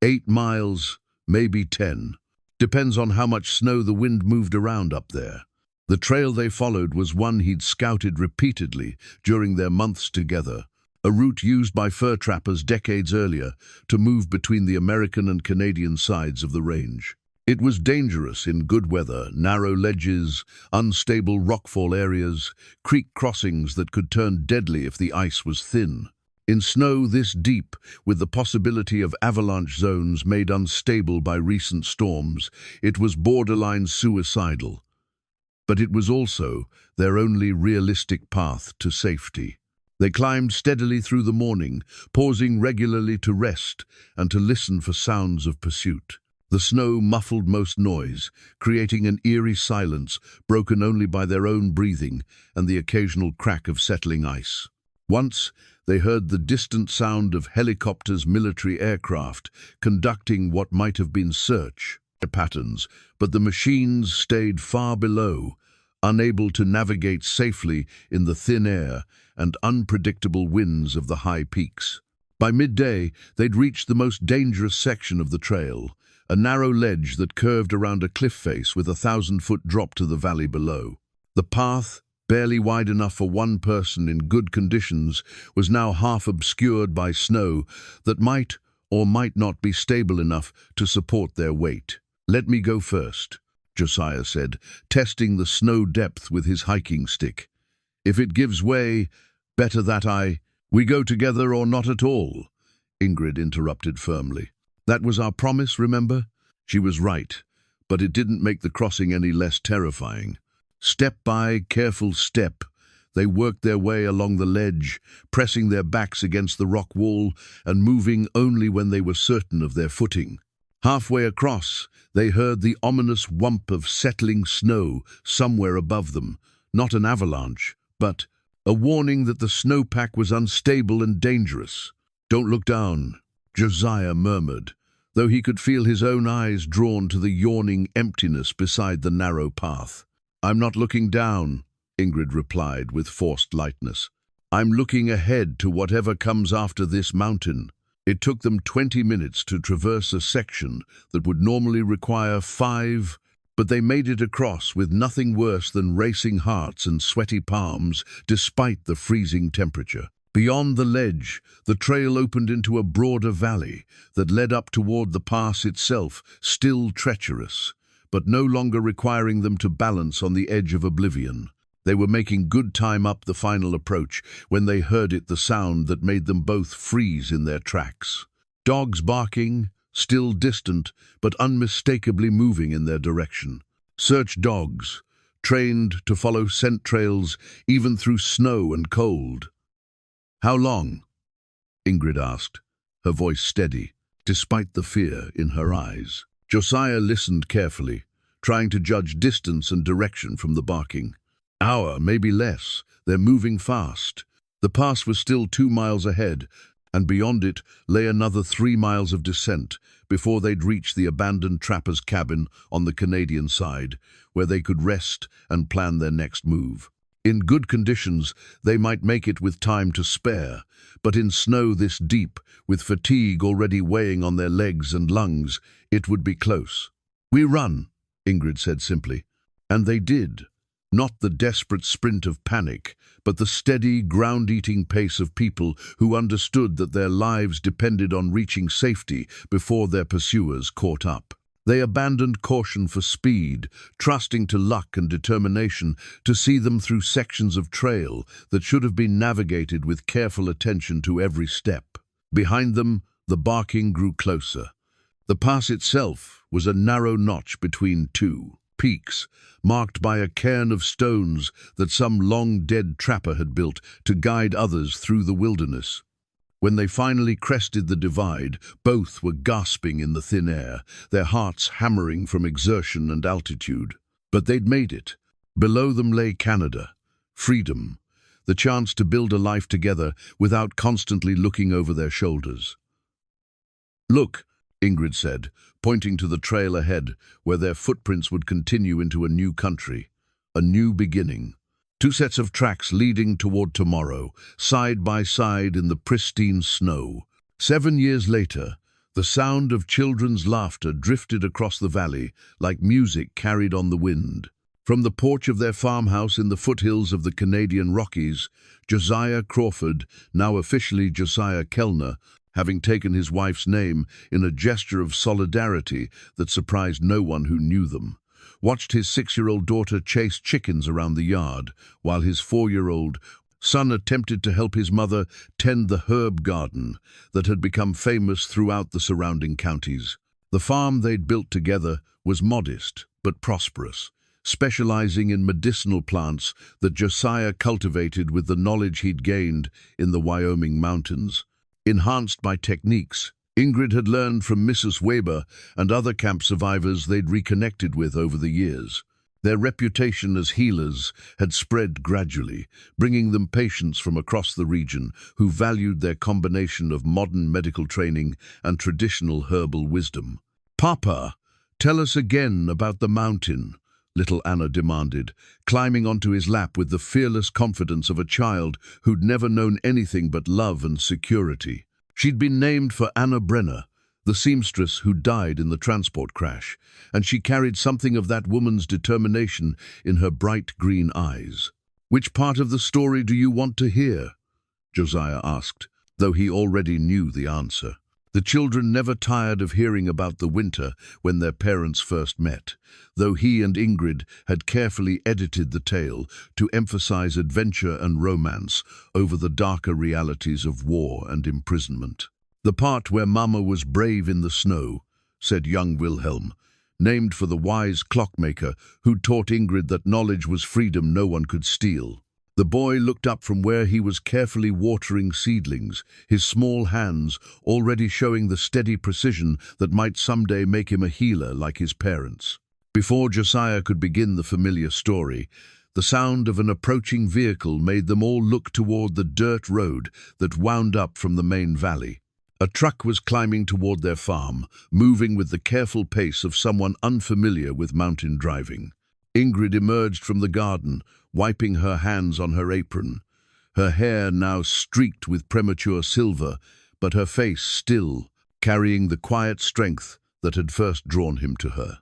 8 miles, maybe 10. Depends on how much snow the wind moved around up there. The trail they followed was one he'd scouted repeatedly during their months together. A route used by fur trappers decades earlier to move between the American and Canadian sides of the range. It was dangerous in good weather, narrow ledges, unstable rockfall areas, creek crossings that could turn deadly if the ice was thin. In snow this deep, with the possibility of avalanche zones made unstable by recent storms, it was borderline suicidal. But it was also their only realistic path to safety. They climbed steadily through the morning, pausing regularly to rest and to listen for sounds of pursuit. The snow muffled most noise, creating an eerie silence broken only by their own breathing and the occasional crack of settling ice. Once, they heard the distant sound of helicopters, military aircraft, conducting what might have been search patterns, but the machines stayed far below, unable to navigate safely in the thin air and unpredictable winds of the high peaks. By midday, they'd reached the most dangerous section of the trail, a narrow ledge that curved around a cliff face with a 1,000-foot drop to the valley below. The path, barely wide enough for one person in good conditions, was now half obscured by snow that might or might not be stable enough to support their weight. "Let me go first," Josiah said, testing the snow depth with his hiking stick. "If it gives way, better that we go together or not at all," Ingrid interrupted firmly. "That was our promise, remember?" She was right, but it didn't make the crossing any less terrifying. Step by careful step, they worked their way along the ledge, pressing their backs against the rock wall and moving only when they were certain of their footing. Halfway across, they heard the ominous whump of settling snow somewhere above them, not an avalanche, but a warning that the snowpack was unstable and dangerous. "Don't look down," Josiah murmured, though he could feel his own eyes drawn to the yawning emptiness beside the narrow path. "I'm not looking down," Ingrid replied with forced lightness. "I'm looking ahead to whatever comes after this mountain." It took them 20 minutes to traverse a section that would normally require 5, but they made it across with nothing worse than racing hearts and sweaty palms despite the freezing temperature. Beyond the ledge, the trail opened into a broader valley that led up toward the pass itself, still treacherous, but no longer requiring them to balance on the edge of oblivion. They were making good time up the final approach when they heard the sound that made them both freeze in their tracks. Dogs barking, still distant, but unmistakably moving in their direction. Search dogs, trained to follow scent trails even through snow and cold. "How long?" Ingrid asked, her voice steady, despite the fear in her eyes. Josiah listened carefully, trying to judge distance and direction from the barking. Hour, maybe less. They're moving fast. The pass was still 2 miles ahead, and beyond it lay another 3 miles of descent before they'd reach the abandoned trapper's cabin on the Canadian side, where they could rest and plan their next move. In good conditions, they might make it with time to spare, but in snow this deep, with fatigue already weighing on their legs and lungs, it would be close. "We run," Ingrid said simply. And they did. Not the desperate sprint of panic, but the steady, ground-eating pace of people who understood that their lives depended on reaching safety before their pursuers caught up. They abandoned caution for speed, trusting to luck and determination to see them through sections of trail that should have been navigated with careful attention to every step. Behind them, the barking grew closer. The pass itself was a narrow notch between two peaks, marked by a cairn of stones that some long-dead trapper had built to guide others through the wilderness. When they finally crested the divide, both were gasping in the thin air, their hearts hammering from exertion and altitude. But they'd made it. Below them lay Canada, freedom, the chance to build a life together without constantly looking over their shoulders. "Look," Ingrid said, pointing to the trail ahead, where their footprints would continue into a new country, a new beginning. 2 sets of tracks leading toward tomorrow, side by side in the pristine snow. 7 years later, the sound of children's laughter drifted across the valley like music carried on the wind. From the porch of their farmhouse in the foothills of the Canadian Rockies, Josiah Crawford, now officially Josiah Kellner, having taken his wife's name in a gesture of solidarity that surprised no one who knew them, watched his 6-year-old daughter chase chickens around the yard, while his 4-year-old son attempted to help his mother tend the herb garden that had become famous throughout the surrounding counties. The farm they'd built together was modest but prosperous, specializing in medicinal plants that Josiah cultivated with the knowledge he'd gained in the Wyoming mountains. Enhanced by techniques Ingrid had learned from Mrs. Weber and other camp survivors they'd reconnected with over the years. Their reputation as healers had spread gradually, bringing them patients from across the region who valued their combination of modern medical training and traditional herbal wisdom. "Papa, tell us again about the mountain," little Anna demanded, climbing onto his lap with the fearless confidence of a child who'd never known anything but love and security. She'd been named for Anna Brenner, the seamstress who died in the transport crash, and she carried something of that woman's determination in her bright green eyes. "Which part of the story do you want to hear?" Josiah asked, though he already knew the answer. The children never tired of hearing about the winter when their parents first met, though he and Ingrid had carefully edited the tale to emphasize adventure and romance over the darker realities of war and imprisonment. "The part where Mama was brave in the snow," said young Wilhelm, named for the wise clockmaker who taught Ingrid that knowledge was freedom no one could steal. The boy looked up from where he was carefully watering seedlings, his small hands already showing the steady precision that might someday make him a healer like his parents. Before Josiah could begin the familiar story, the sound of an approaching vehicle made them all look toward the dirt road that wound up from the main valley. A truck was climbing toward their farm, moving with the careful pace of someone unfamiliar with mountain driving. Ingrid emerged from the garden, wiping her hands on her apron, her hair now streaked with premature silver, but her face still, carrying the quiet strength that had first drawn him to her.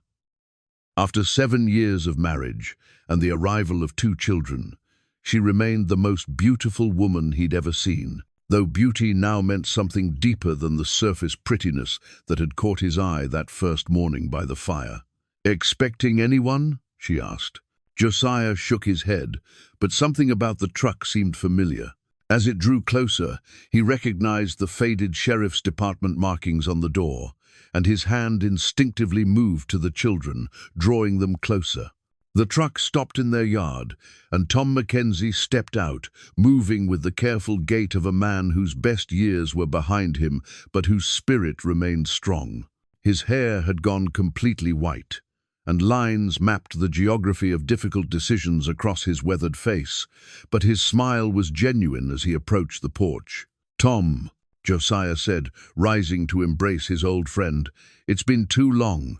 After 7 years of marriage and the arrival of 2 children, she remained the most beautiful woman he'd ever seen, though beauty now meant something deeper than the surface prettiness that had caught his eye that first morning by the fire. "Expecting anyone?" she asked. Josiah shook his head, but something about the truck seemed familiar. As it drew closer, he recognized the faded sheriff's department markings on the door, and his hand instinctively moved to the children, drawing them closer. The truck stopped in their yard, and Tom Mackenzie stepped out, moving with the careful gait of a man whose best years were behind him, but whose spirit remained strong. His hair had gone completely white, and lines mapped the geography of difficult decisions across his weathered face, but his smile was genuine as he approached the porch. "Tom," Josiah said, rising to embrace his old friend, "it's been too long.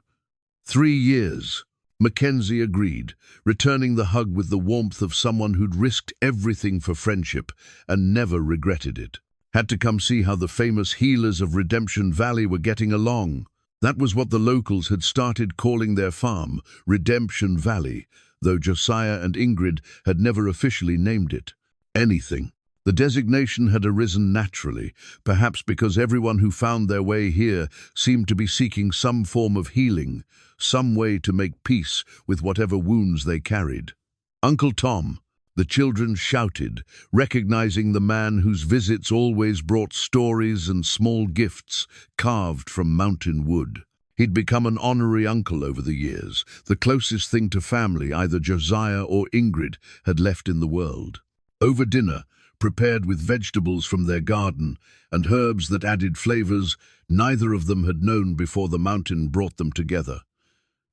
3 years." Mackenzie agreed, returning the hug with the warmth of someone who'd risked everything for friendship and never regretted it. Had to come see how the famous healers of Redemption Valley were getting along. That was what the locals had started calling their farm, Redemption Valley, though Josiah and Ingrid had never officially named it anything. The designation had arisen naturally, perhaps because everyone who found their way here seemed to be seeking some form of healing, some way to make peace with whatever wounds they carried. "Uncle Tom," the children shouted, recognizing the man whose visits always brought stories and small gifts carved from mountain wood. He'd become an honorary uncle over the years, the closest thing to family either Josiah or Ingrid had left in the world. Over dinner, prepared with vegetables from their garden and herbs that added flavors neither of them had known before the mountain brought them together.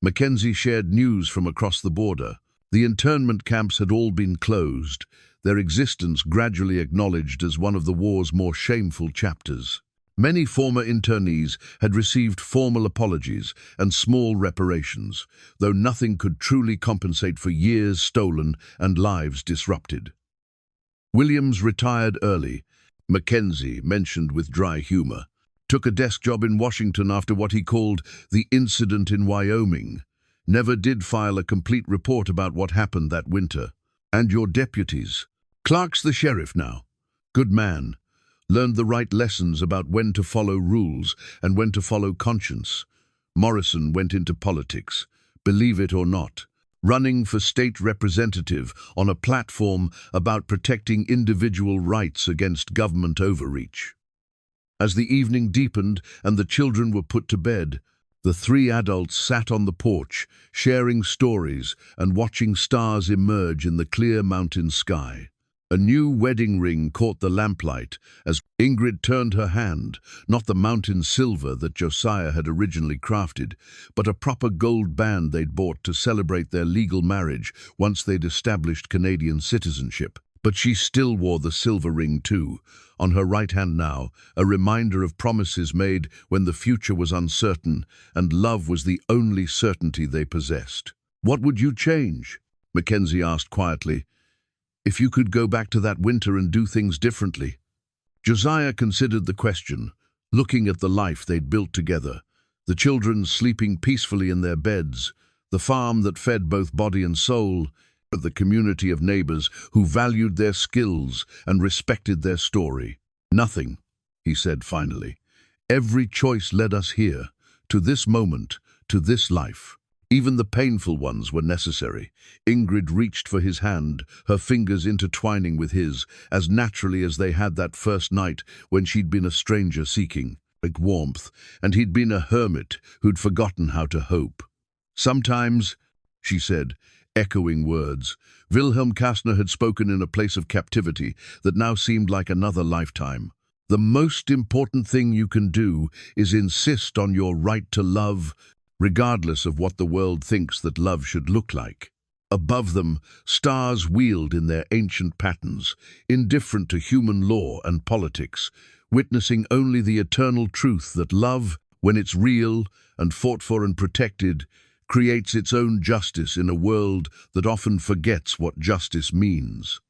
Mackenzie shared news from across the border. The internment camps had all been closed, their existence gradually acknowledged as one of the war's more shameful chapters. Many former internees had received formal apologies and small reparations, though nothing could truly compensate for years stolen and lives disrupted. Williams retired early, Mackenzie mentioned with dry humor. Took a desk job in Washington after what he called the incident in Wyoming. Never did file a complete report about what happened that winter. "And your deputies?" "Clark's the sheriff now." "Good man. Learned the right lessons about when to follow rules and when to follow conscience." Morrison went into politics, believe it or not, running for state representative on a platform about protecting individual rights against government overreach. As the evening deepened and the children were put to bed, the 3 adults sat on the porch, sharing stories and watching stars emerge in the clear mountain sky. A new wedding ring caught the lamplight as Ingrid turned her hand, not the mountain silver that Josiah had originally crafted, but a proper gold band they'd bought to celebrate their legal marriage once they'd established Canadian citizenship. But she still wore the silver ring too, on her right hand now, a reminder of promises made when the future was uncertain and love was the only certainty they possessed. "What would you change?" Mackenzie asked quietly. "If you could go back to that winter and do things differently?" Josiah considered the question, looking at the life they'd built together, the children sleeping peacefully in their beds, the farm that fed both body and soul, the community of neighbors who valued their skills and respected their story. "Nothing," he said finally. "Every choice led us here, to this moment, to this life. Even the painful ones were necessary." Ingrid reached for his hand, her fingers intertwining with his, as naturally as they had that first night when she'd been a stranger seeking warmth, and he'd been a hermit who'd forgotten how to hope. "Sometimes," she said, echoing words Wilhelm Kastner had spoken in a place of captivity that now seemed like another lifetime. "The most important thing you can do is insist on your right to love, regardless of what the world thinks that love should look like." Above them, stars wheeled in their ancient patterns, indifferent to human law and politics, witnessing only the eternal truth that love, when it's real and fought for and protected, creates its own justice in a world that often forgets what justice means.